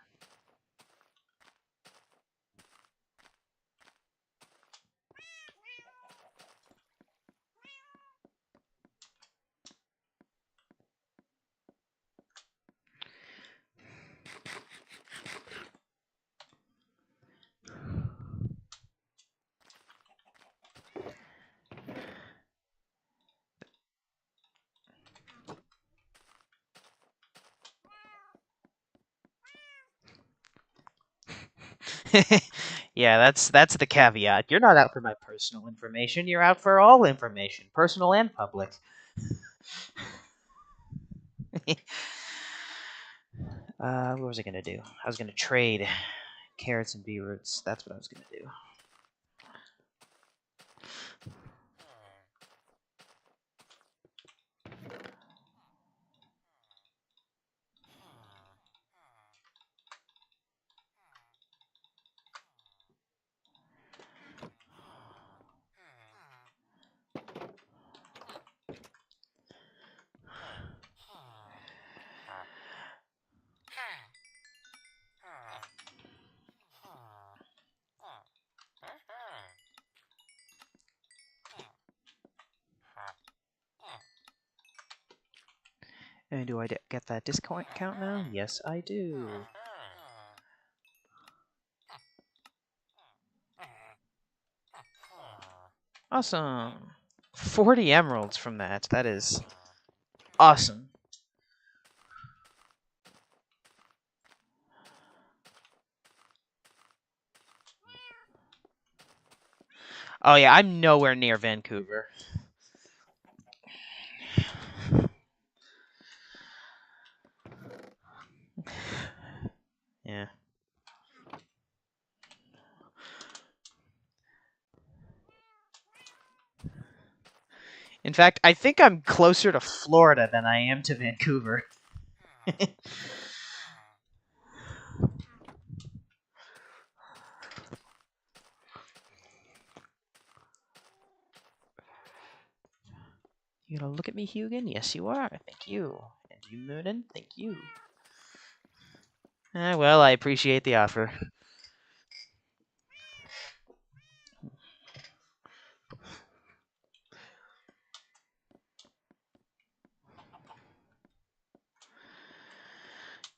Yeah, that's the caveat. You're not out for my personal information. You're out for all information, personal and public. What was I gonna do? I was gonna trade. carrots and beetroots. That's what I was gonna do. And do I get that discount count now? Yes, I do. Awesome. 40 emeralds from that. That is awesome. Oh yeah, I'm nowhere near Vancouver. Yeah. In fact, I think I'm closer to Florida than I am to Vancouver. You gonna look at me, Hugin? Yes, you are. Thank you. And you, Moonin? Thank you. Well, I appreciate the offer.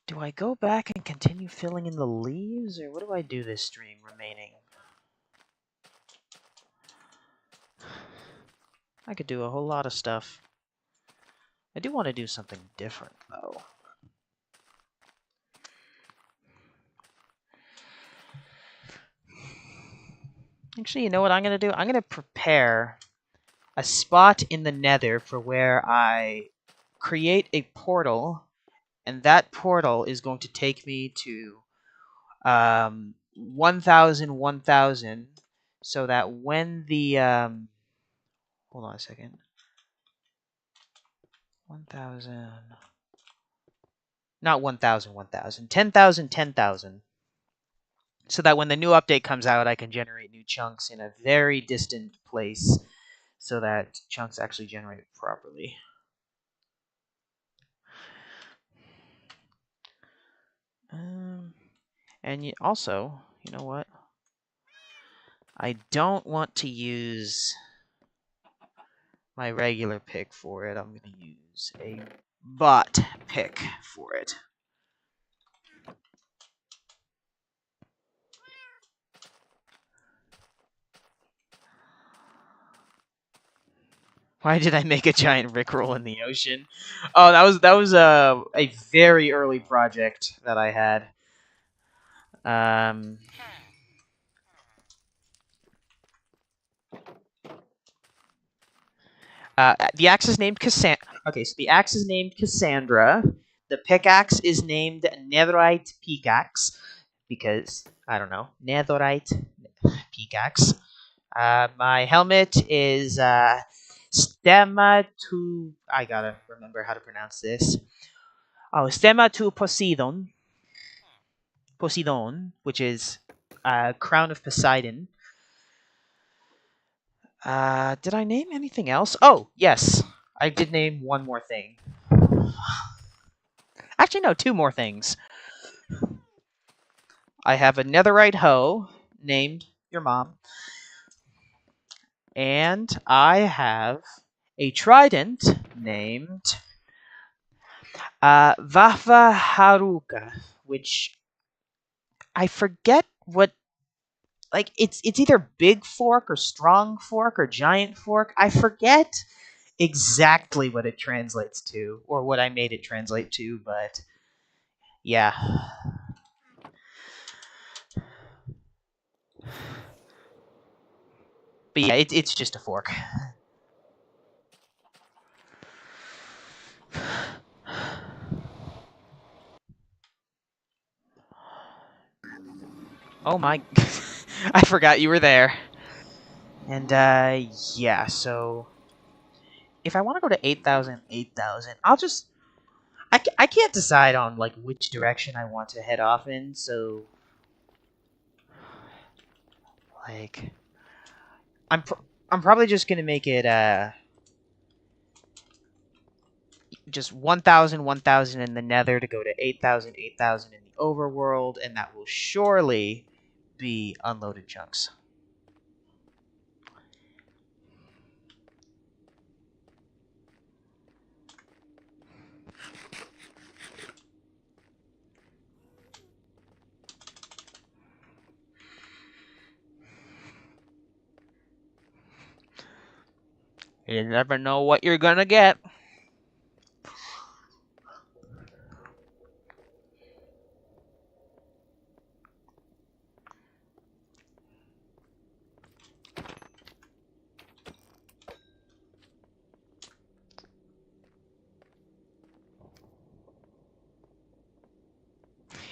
Do I go back and continue filling in the leaves, or what do I do this stream remaining? I could do a whole lot of stuff. I do want to do something different, though. Actually, you know what I'm going to do? I'm going to prepare a spot in the nether for where I create a portal, and that portal is going to take me to 1,000, 1,000, so that when the hold on a second, 1,000, not 1,000, 1,000, 10,000, 10,000, so that when the new update comes out, I can generate new chunks in a very distant place, so that chunks actually generate properly. And also, you know what? I don't want to use my regular pick for it. I'm going to use a bot pick for it. Why did I make a giant rickroll in the ocean? Oh, that was a very early project that I had. The axe is named Cassandra. Okay, so the axe is named Cassandra. The pickaxe is named Netherite Pickaxe because I don't know, Netherite Pickaxe. My helmet is Stemma to. I gotta remember how to pronounce this. Oh, Stemma to Poseidon. Poseidon, which is Crown of Poseidon. Did I name anything else? Oh, yes. I did name one more thing. Actually, no, two more things. I have a netherite hoe named your mom. And I have a trident named Vafa Haruka, which I forget what. Like it's either big fork or strong fork or giant fork. I forget exactly what it translates to or what I made it translate to, but yeah. But yeah, it's just a fork. Oh my... I forgot you were there. And, yeah, so... If I want to go to 8,000, 8,000, I'll just... I can't decide on, like, which direction I want to head off in, so... Like... I'm probably just gonna make it, just 1,000, 1,000 in the nether to go to 8,000, 8,000 in the overworld, and that will surely be unloaded chunks. You never know what you're gonna get.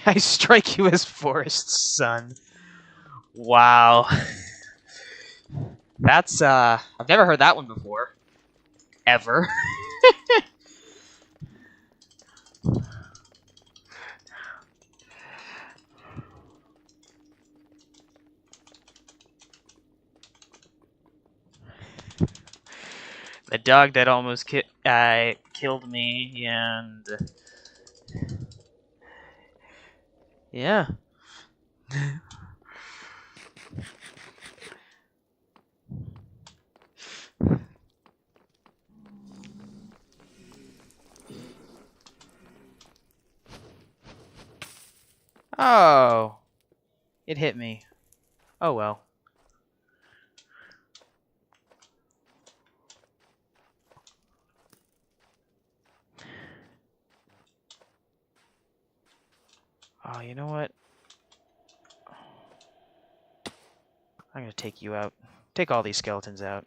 I strike you as forest son. Wow. That's, I've never heard that one before. Ever. The dog that almost killed me, and... Yeah. Oh. It hit me. Oh well. Oh, you know what? I'm gonna take you out. Take all these skeletons out.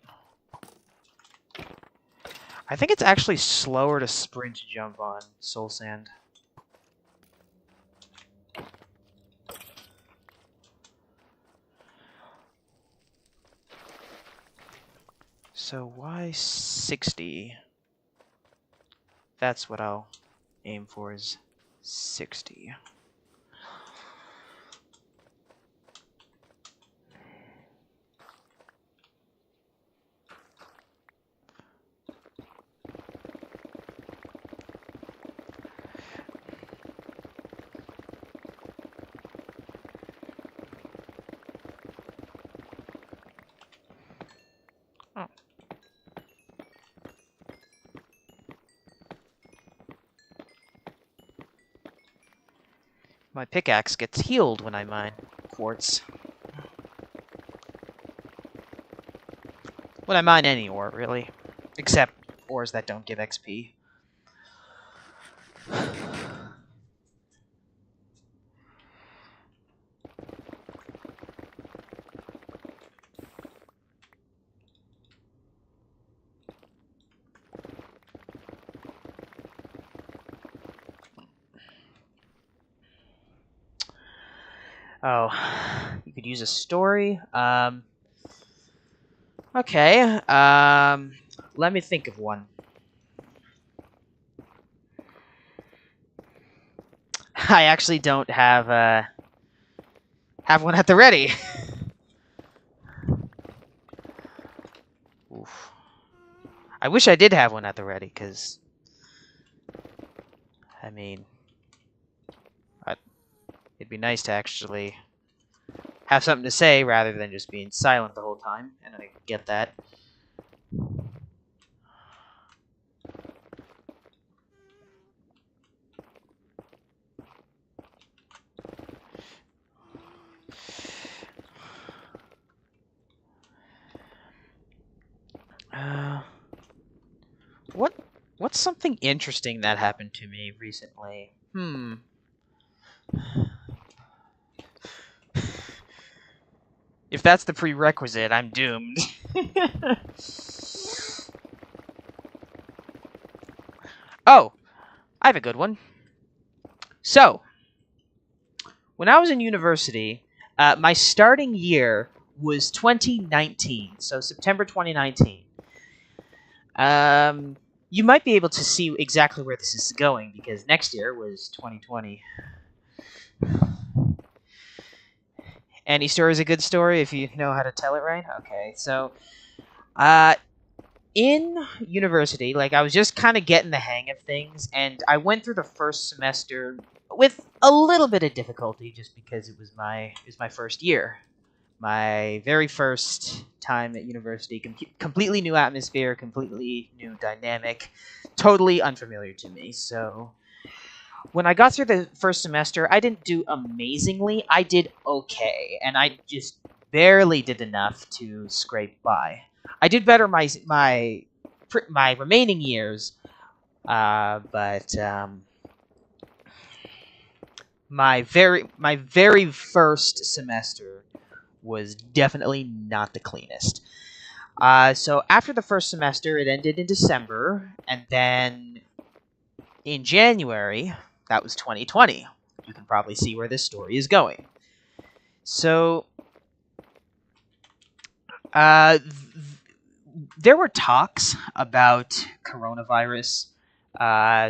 I think it's actually slower to sprint jump on soul sand. So why 60? That's what I'll aim for, is 60. Oh. My pickaxe gets healed when I mine quartz. When I mine any ore, really. Except ores that don't give XP. Oh, you could use a story. Okay. Let me think of one. I actually don't have one at the ready. Oof. I wish I did have one at the ready, because I mean, it'd be nice to actually have something to say rather than just being silent the whole time, and I get that. What's something interesting that happened to me recently? If that's the prerequisite, I'm doomed. Oh, I have a good one. So, when I was in university, My starting year was 2019, so September 2019. You might be able to see exactly where this is going because next year was 2020. Any story is a good story if you know how to tell it right. Okay, so uh, in university, like I was just kind of getting the hang of things, and I went through the first semester with a little bit of difficulty, just because it was my first year, my very first time at university, completely new atmosphere, completely new dynamic, totally unfamiliar to me. So when I got through the first semester, I didn't do amazingly. I did okay, and I just barely did enough to scrape by. I did better my remaining years, but my very first semester was definitely not the cleanest. So after the first semester, it ended in December, and then in January, that was 2020. You can probably see where this story is going. So, uh, th- there were talks about coronavirus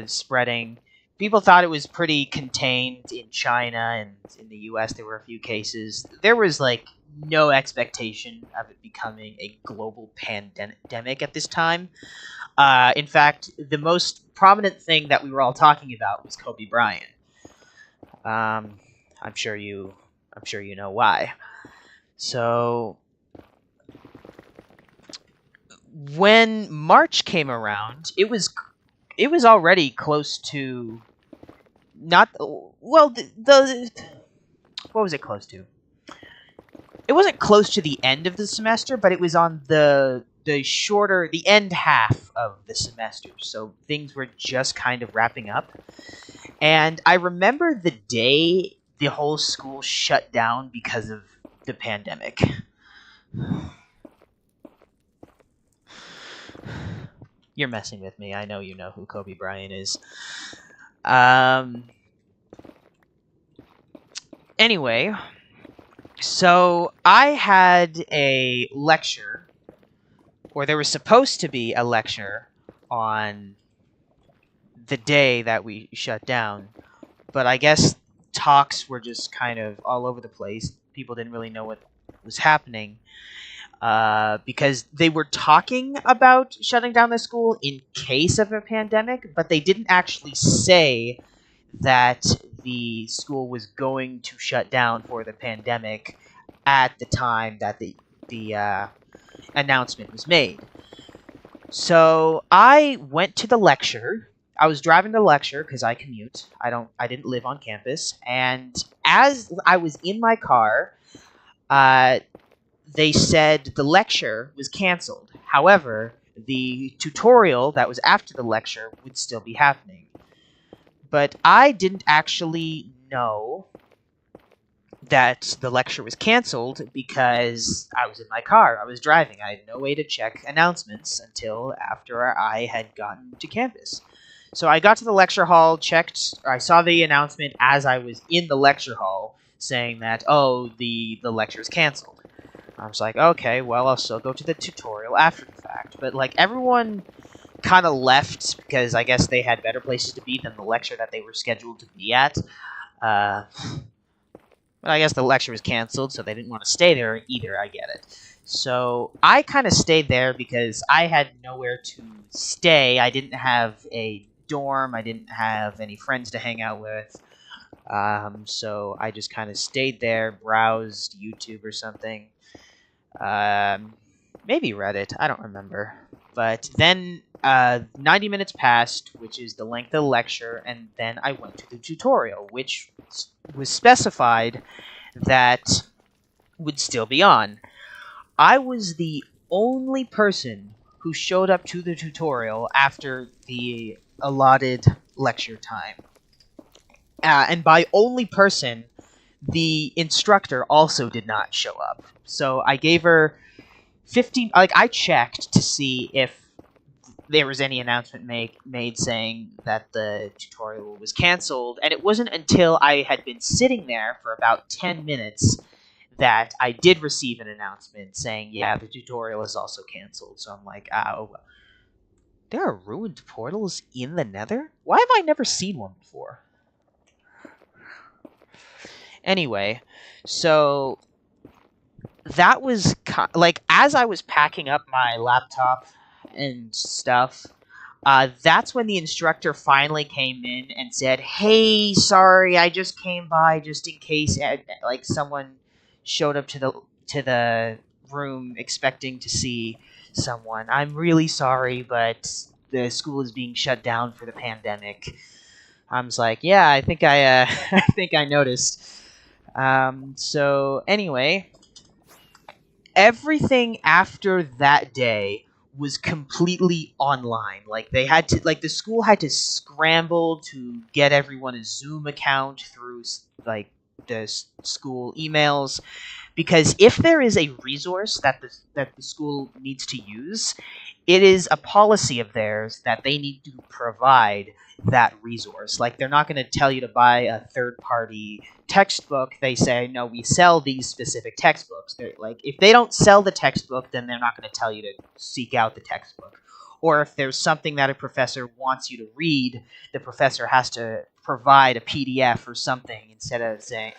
spreading. People thought it was pretty contained in China, and in the US there were a few cases. There was like no expectation of it becoming a global pandemic at this time. In fact, the most prominent thing that we were all talking about was Kobe Bryant. Um, I'm sure you, I'm sure you know why. So when March came around, it was already close to not well the what was it close to? It wasn't close to the end of the semester, but it was on the end half of the semester. So things were just kind of wrapping up. And I remember the day the whole school shut down because of the pandemic. You're messing with me. I know you know who Kobe Bryant is. Um anyway, so I had a lecture, or there was supposed to be a lecture on the day that we shut down, but I guess talks were just kind of all over the place. People didn't really know what was happening because they were talking about shutting down the school in case of a pandemic, but they didn't actually say that the school was going to shut down for the pandemic at the time that the announcement was made. So I went to the lecture. I was driving to the lecture because I commute. I didn't live on campus, and as I was in my car, uh, they said the lecture was canceled. However, the tutorial that was after the lecture would still be happening. But I didn't actually know that the lecture was canceled because I was in my car. I was driving. I had no way to check announcements until after I had gotten to campus. So I got to the lecture hall, I saw the announcement as I was in the lecture hall saying that, oh, the lecture is canceled. I was like, okay, well, I'll still go to the tutorial after the fact. But, like, everyone kind of left because I guess they had better places to be than the lecture that they were scheduled to be at. But I guess the lecture was canceled, so they didn't want to stay there either. I get it. So I kind of stayed there because I had nowhere to stay. I didn't have a dorm. I didn't have any friends to hang out with. So I just kind of stayed there, browsed YouTube or something. Maybe Reddit. I don't remember. But then 90 minutes passed, which is the length of the lecture, and then I went to the tutorial, which was specified that would still be on. I was the only person who showed up to the tutorial after the allotted lecture time. And by only person, the instructor also did not show up. So I gave her 15, like, I checked to see if there was any announcement made saying that the tutorial was canceled, and it wasn't until I had been sitting there for about 10 minutes that I did receive an announcement saying, yeah, the tutorial is also canceled. So I'm like, oh, well. There are ruined portals in the Nether? Why have I never seen one before? Anyway, so that was like as I was packing up my laptop and stuff. That's when the instructor finally came in and said, "Hey, sorry, I just came by just in case like someone showed up to the room expecting to see someone. I'm really sorry, but the school is being shut down for the pandemic." I was like, "Yeah, I think I think I noticed." So anyway, everything after that day was completely online. Like they had to, like the school had to scramble to get everyone a Zoom account through like the school emails, because if there is a resource that the school needs to use, it is a policy of theirs that they need to provide that resource. Like they're not going to tell you to buy a third-party textbook. They say, no, we sell these specific textbooks. They're like, if they don't sell the textbook, then they're not going to tell you to seek out the textbook. Or if there's something that a professor wants you to read, the professor has to provide a PDF or something instead of saying,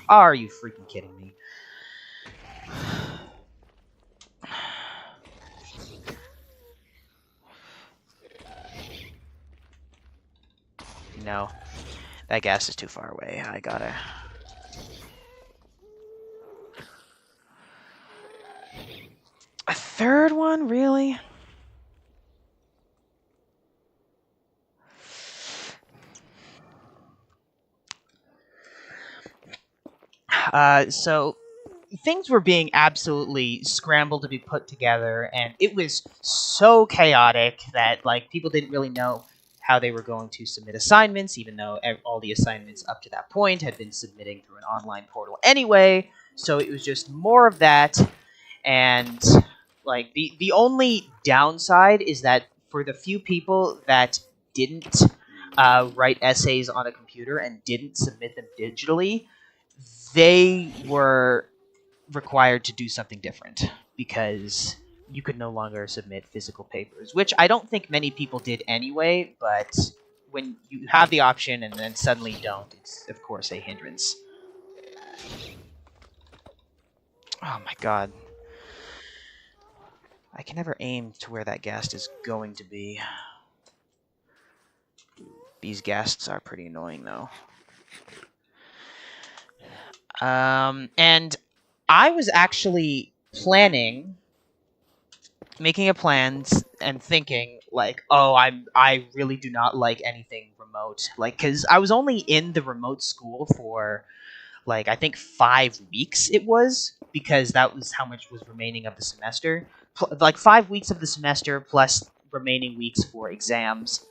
oh, are you freaking kidding me? No, that gas is too far away. I gotta... A third one? Really? So things were being absolutely scrambled to be put together, and it was so chaotic that like people didn't really know how they were going to submit assignments, even though all the assignments up to that point had been submitting through an online portal anyway. So it was just more of that, and like the only downside is that for the few people that didn't write essays on a computer and didn't submit them digitally, they were required to do something different because you could no longer submit physical papers, which I don't think many people did anyway, but when you have the option and then suddenly don't, it's of course a hindrance. Oh my god. I can never aim to where that ghast is going to be. These ghasts are pretty annoying though. And I was actually making a plan and thinking like, oh, I really do not like anything remote, like, because I was only in the remote school for like I think 5 weeks it was, because that was how much was remaining of the semester, like 5 weeks of the semester plus remaining weeks for exams.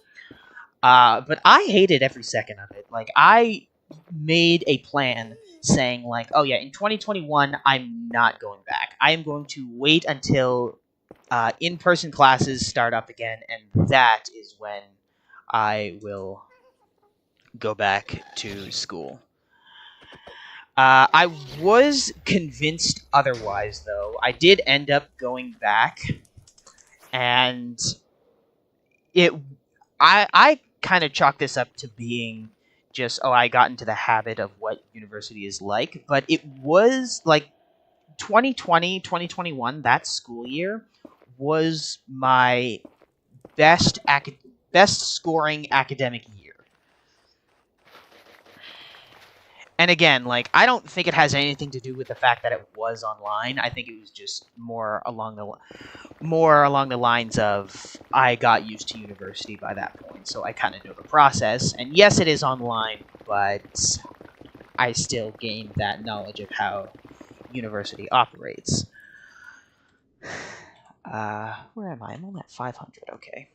But I hated every second of it. Like I made a plan saying like, oh yeah, in 2021 I'm not going back. I am going to wait until in-person classes start up again, and that is when I will go back to school. I was convinced otherwise, though. I did end up going back, and I kind of chalk this up to being just, oh, I got into the habit of what university is like, but it was like 2020, 2021, that school year was my best scoring academic year. And again, like I don't think it has anything to do with the fact that it was online. I think it was just more along the lines of I got used to university by that point, so I kind of know the process. And yes, it is online, but I still gained that knowledge of how university operates. Where am I? I'm only at 500. Okay.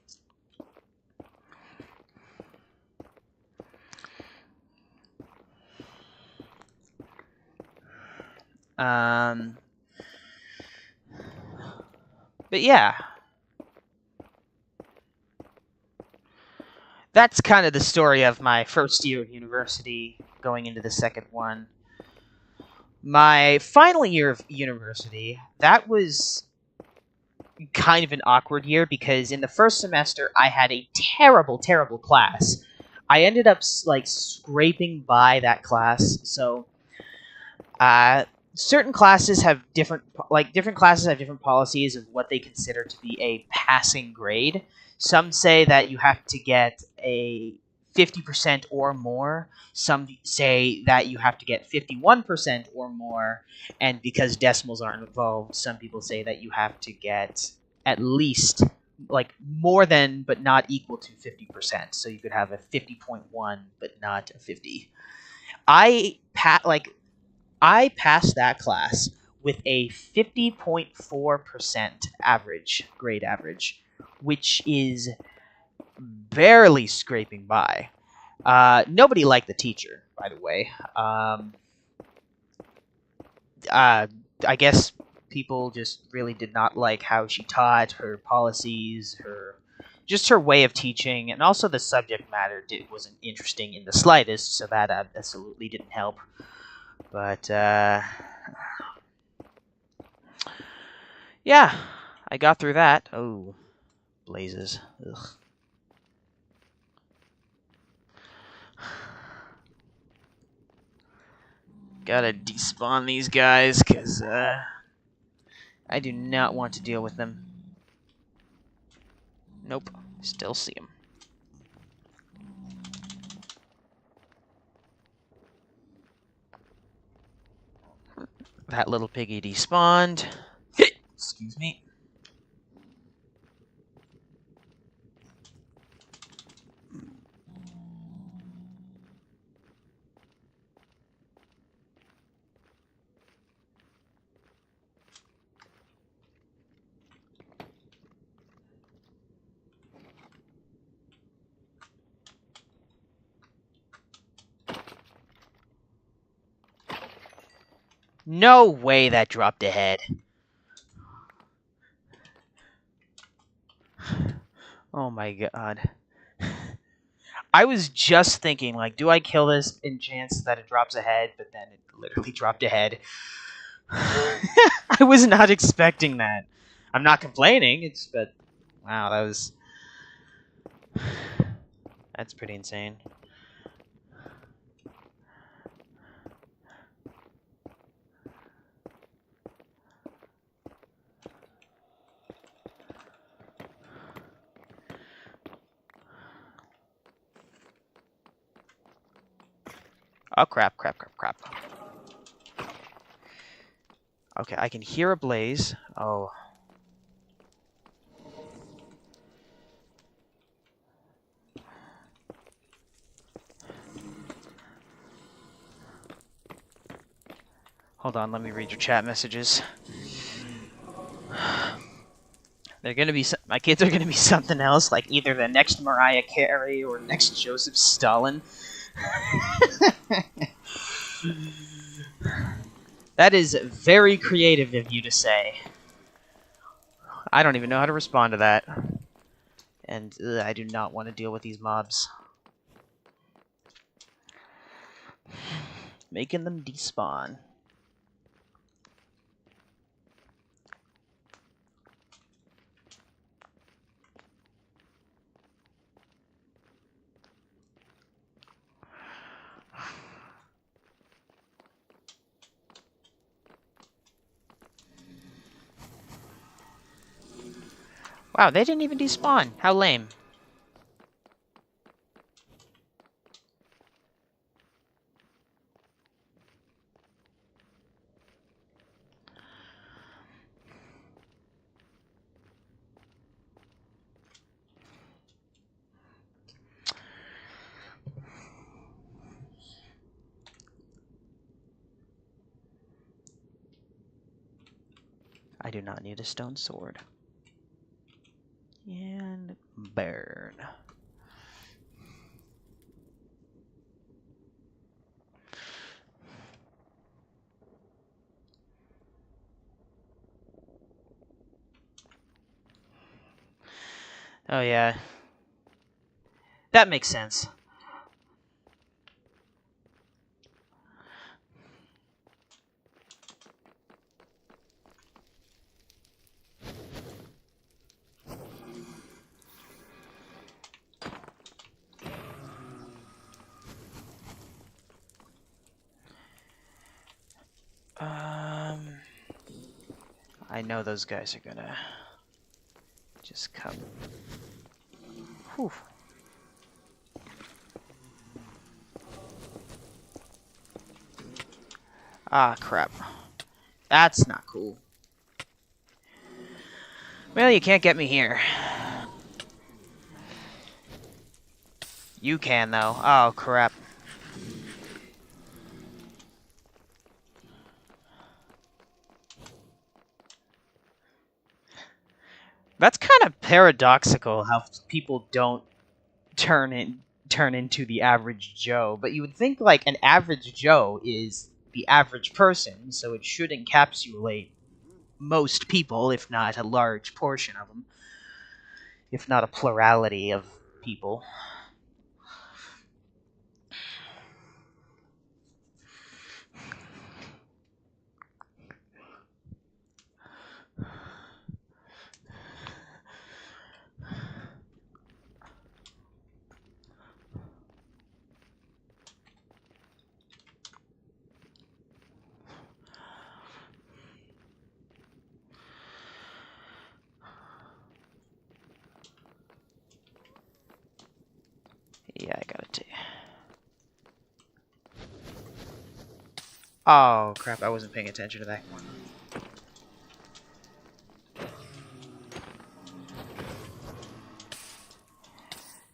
But yeah, that's kind of the story of my first year of university going into the second one. My final year of university, that was kind of an awkward year because in the first semester I had a terrible, terrible class. I ended up like scraping by that class. So, uh, certain classes have different classes have different policies of what they consider to be a passing grade. Some say that you have to get a 50% or more. Some say that you have to get 51% or more. And because decimals aren't involved, some people say that you have to get at least like more than but not equal to 50%. So you could have a 50.1 but not a 50. I passed that class with a 50.4% grade average, which is barely scraping by. Nobody liked the teacher, by the way. I guess people just really did not like how she taught, her policies, her way of teaching, and also the subject matter wasn't interesting in the slightest, so that absolutely didn't help. But, yeah, I got through that. Oh, blazes. Ugh. Gotta despawn these guys, because, I do not want to deal with them. Nope, still see them. That little piggy despawned. Excuse me. No way that dropped a head. Oh my god. I was just thinking, like, do I kill this in chance that it drops a head? But then it literally dropped a head. I was not expecting that. I'm not complaining, but wow, that's pretty insane. Oh, crap. Okay, I can hear a blaze. Oh. Hold on, let me read your chat messages. They're gonna be my kids are gonna be something else, like either the next Mariah Carey or next Joseph Stalin. That is very creative of you to say. I don't even know how to respond to that. And I do not want to deal with these mobs. Making them despawn. Wow, they didn't even despawn. How lame. I do not need a stone sword. And burn. Oh yeah. That makes sense. I know those guys are gonna just come. Whew. Ah, crap. That's not cool. Well, you can't get me here. You can, though. Oh, crap. That's kind of paradoxical how people don't turn into the average Joe, but you would think like an average Joe is the average person, so it should encapsulate most people, if not a large portion of them, if not a plurality of people. Yeah, I gotta take. Oh crap! I wasn't paying attention to that one.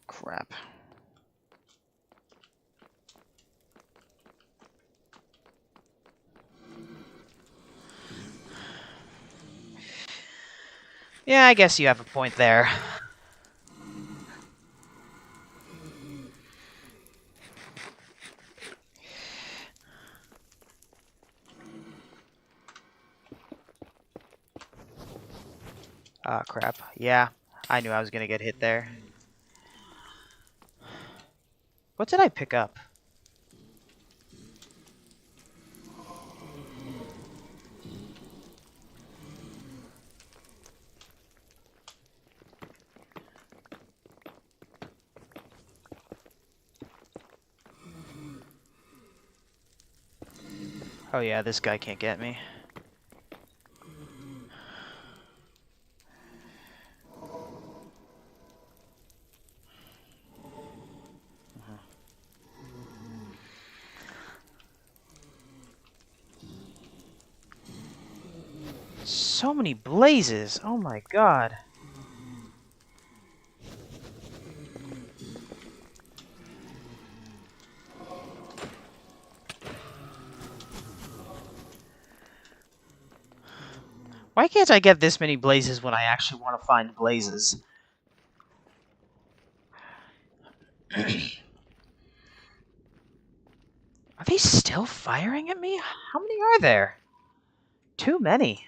Crap. Yeah, I guess you have a point there. Ah, crap. Yeah, I knew I was gonna get hit there. What did I pick up? Oh yeah, this guy can't get me. So many blazes! Oh my god. Why can't I get this many blazes when I actually want to find blazes? Are they still firing at me? How many are there? Too many.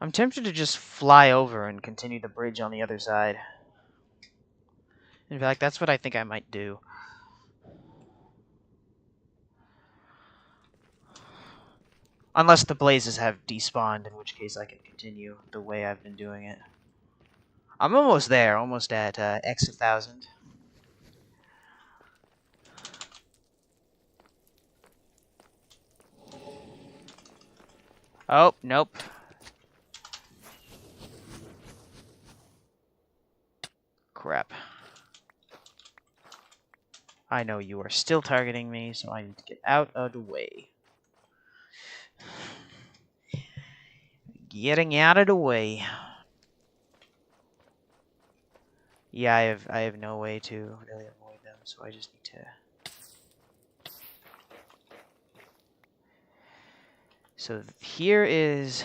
I'm tempted to just fly over and continue the bridge on the other side. In fact, that's what I think I might do. Unless the blazes have despawned, in which case I can continue the way I've been doing it. I'm almost there, almost at X 1000. Oh, nope. Crap. I know you are still targeting me, so I need to get out of the way. Getting out of the way. Yeah, I have no way to really avoid them, so I just need to. So here is.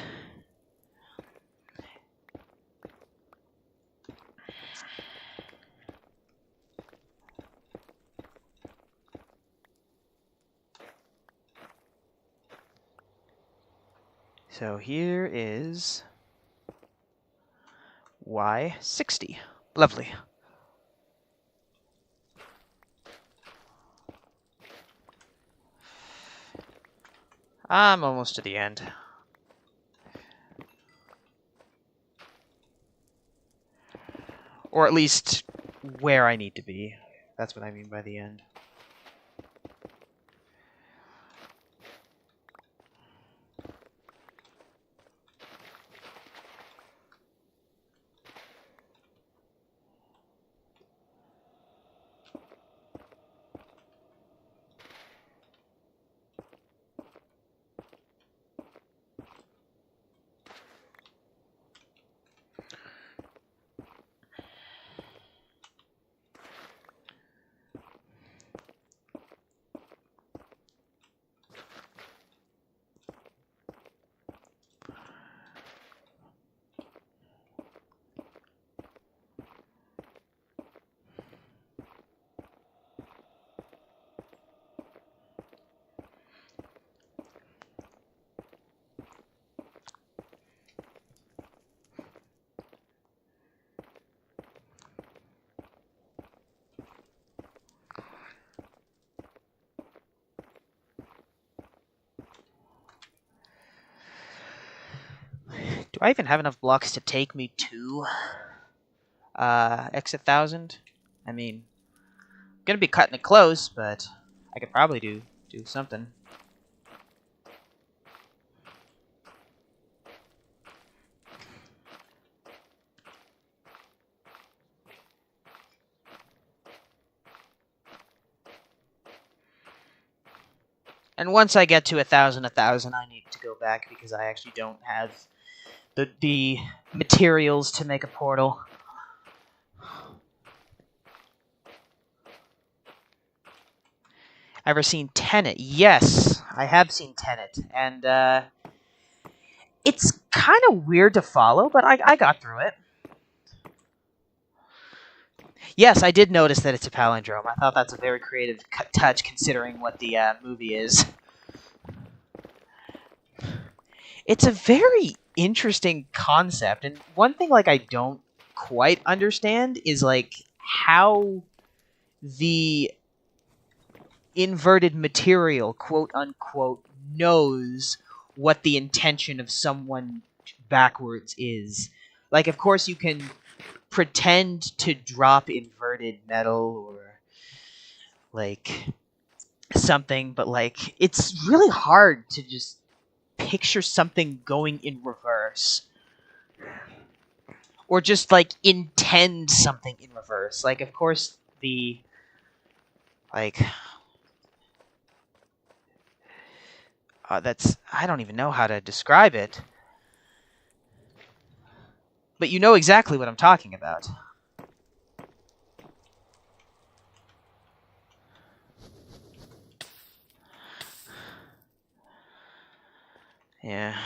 So here is Y60. Lovely. I'm almost to the end. Or at least where I need to be. That's what I mean by the end. Do I even have enough blocks to take me to X 1000? I mean, I'm gonna be cutting it close, but I could probably do something. And once I get to 1,000, I need to go back because I actually don't have the materials to make a portal. Ever seen Tenet? Yes, I have seen Tenet, and it's kind of weird to follow, but I got through it. Yes, I did notice that it's a palindrome. I thought that's a very creative touch considering what the movie is. It's a very interesting concept, and one thing like I don't quite understand is like how the inverted material, quote unquote, knows what the intention of someone backwards is. Like, of course, you can pretend to drop inverted metal or like something, but like it's really hard to just picture something going in reverse or just like intend something in reverse. Like, of course, the like that's I don't even know how to describe it, but you know exactly what I'm talking about. Yeah.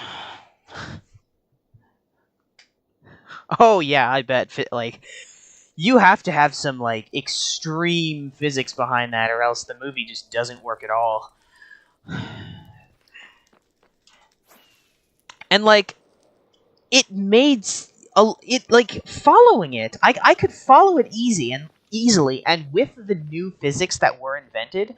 Oh yeah, I bet. Like, you have to have some like extreme physics behind that, or else the movie just doesn't work at all. And like, it made it like following it. I could follow it easily, and with the new physics that were invented,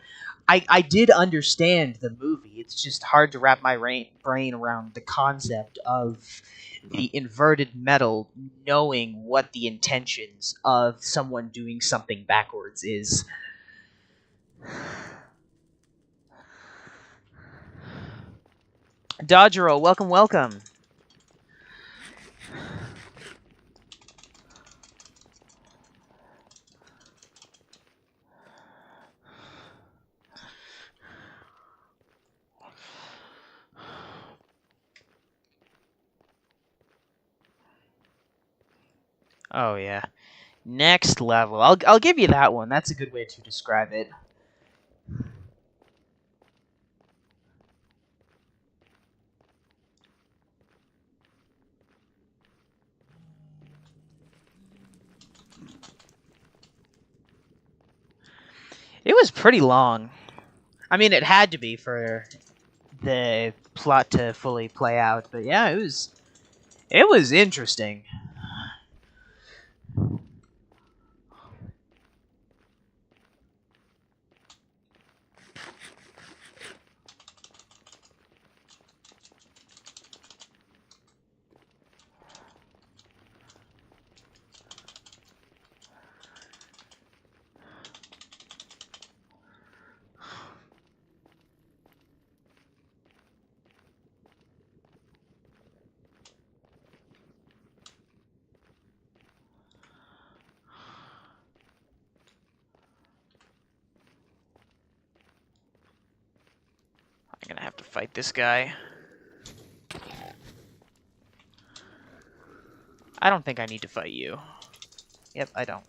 I did understand the movie. It's just hard to wrap my brain around the concept of the inverted metal knowing what the intentions of someone doing something backwards is. Dodgero, welcome, welcome. Oh yeah. Next level. I'll give you that one. That's a good way to describe it. It was pretty long. I mean, it had to be for the plot to fully play out, but yeah, it was interesting. I'm gonna have to fight this guy. I don't think I need to fight you. Yep, I don't.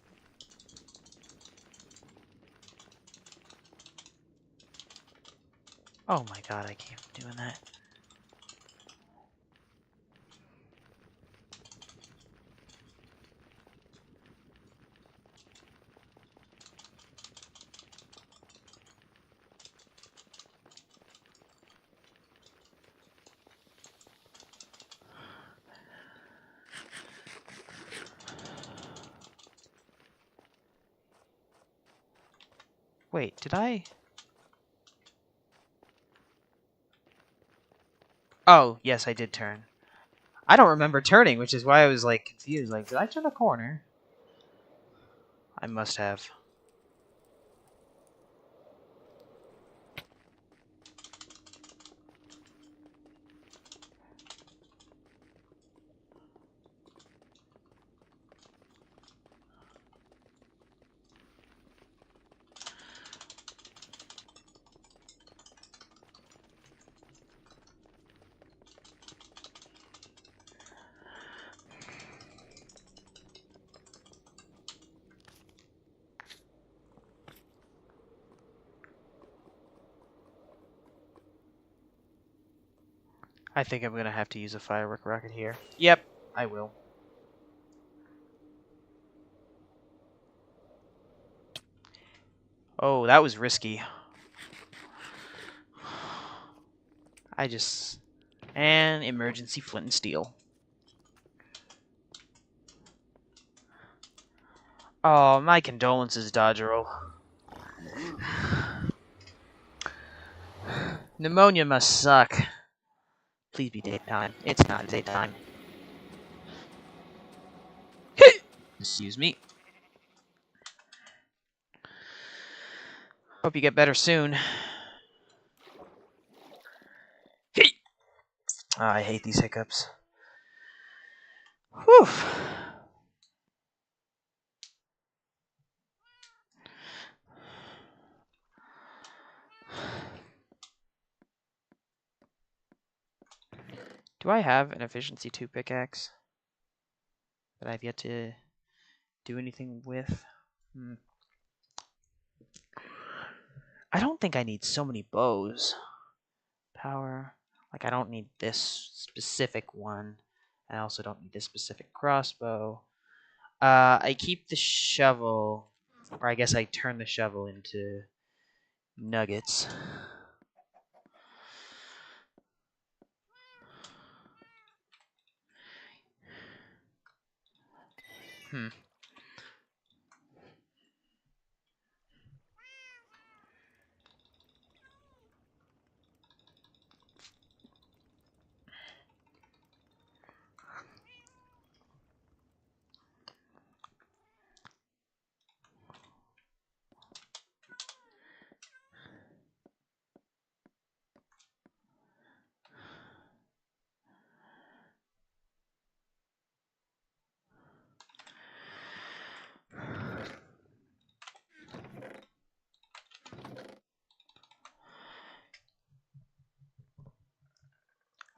Oh my god, I keep doing that. Wait, did I? Oh, yes, I did turn. I don't remember turning, which is why I was like confused. Like, did I turn a corner? I must have. I think I'm gonna have to use a firework rocket here. Yep, I will. Oh, that was risky. I just... And emergency flint and steel. Oh, my condolences, Dodgerel. Pneumonia must suck. Please be daytime. It's not daytime. Excuse me. Hope you get better soon. Oh, I hate these hiccups. Whew. Do I have an efficiency 2 pickaxe that I've yet to do anything with? I don't think I need so many bows. Power. Like, I don't need this specific one. I also don't need this specific crossbow. I keep the shovel, or I guess I turn the shovel into nuggets.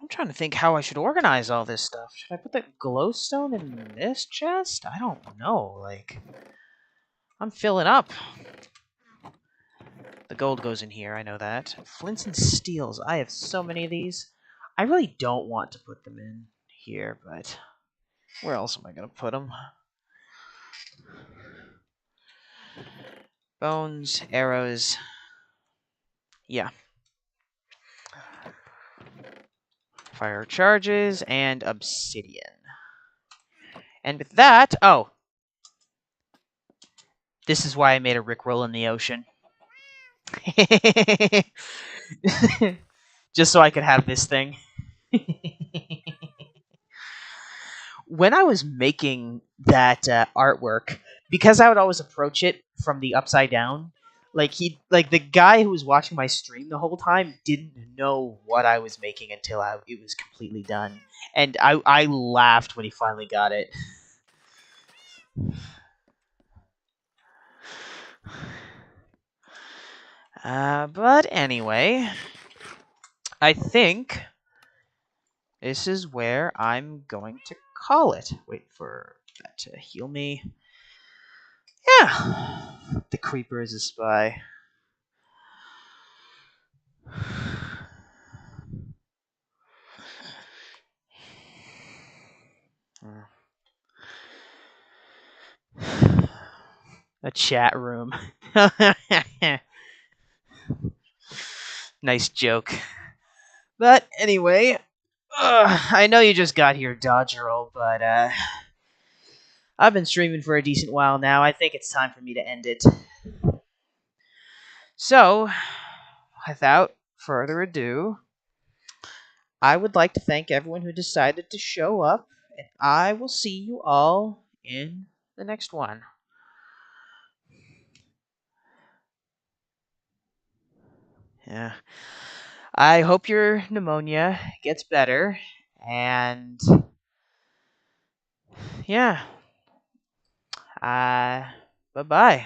I'm trying to think how I should organize all this stuff. Should I put the glowstone in this chest? I don't know. Like, I'm filling up. The gold goes in here, I know that. Flints and steels. I have so many of these. I really don't want to put them in here, but where else am I going to put them? Bones, arrows. Yeah. Fire charges and obsidian. And with that, oh. This is why I made a rickroll in the ocean. Just so I could have this thing. When I was making that artwork, because I would always approach it from the upside down, like the guy who was watching my stream the whole time didn't know what I was making until it was completely done, and I laughed when he finally got it. But anyway, I think this is where I'm going to call it. Wait for that to heal me. Yeah, the creeper is a spy. A chat room. Nice joke. But anyway, I know you just got here, Dodgerel, but I've been streaming for a decent while now. I think it's time for me to end it. So, without further ado, I would like to thank everyone who decided to show up, and I will see you all in the next one. Yeah. I hope your pneumonia gets better, and yeah. Bye bye.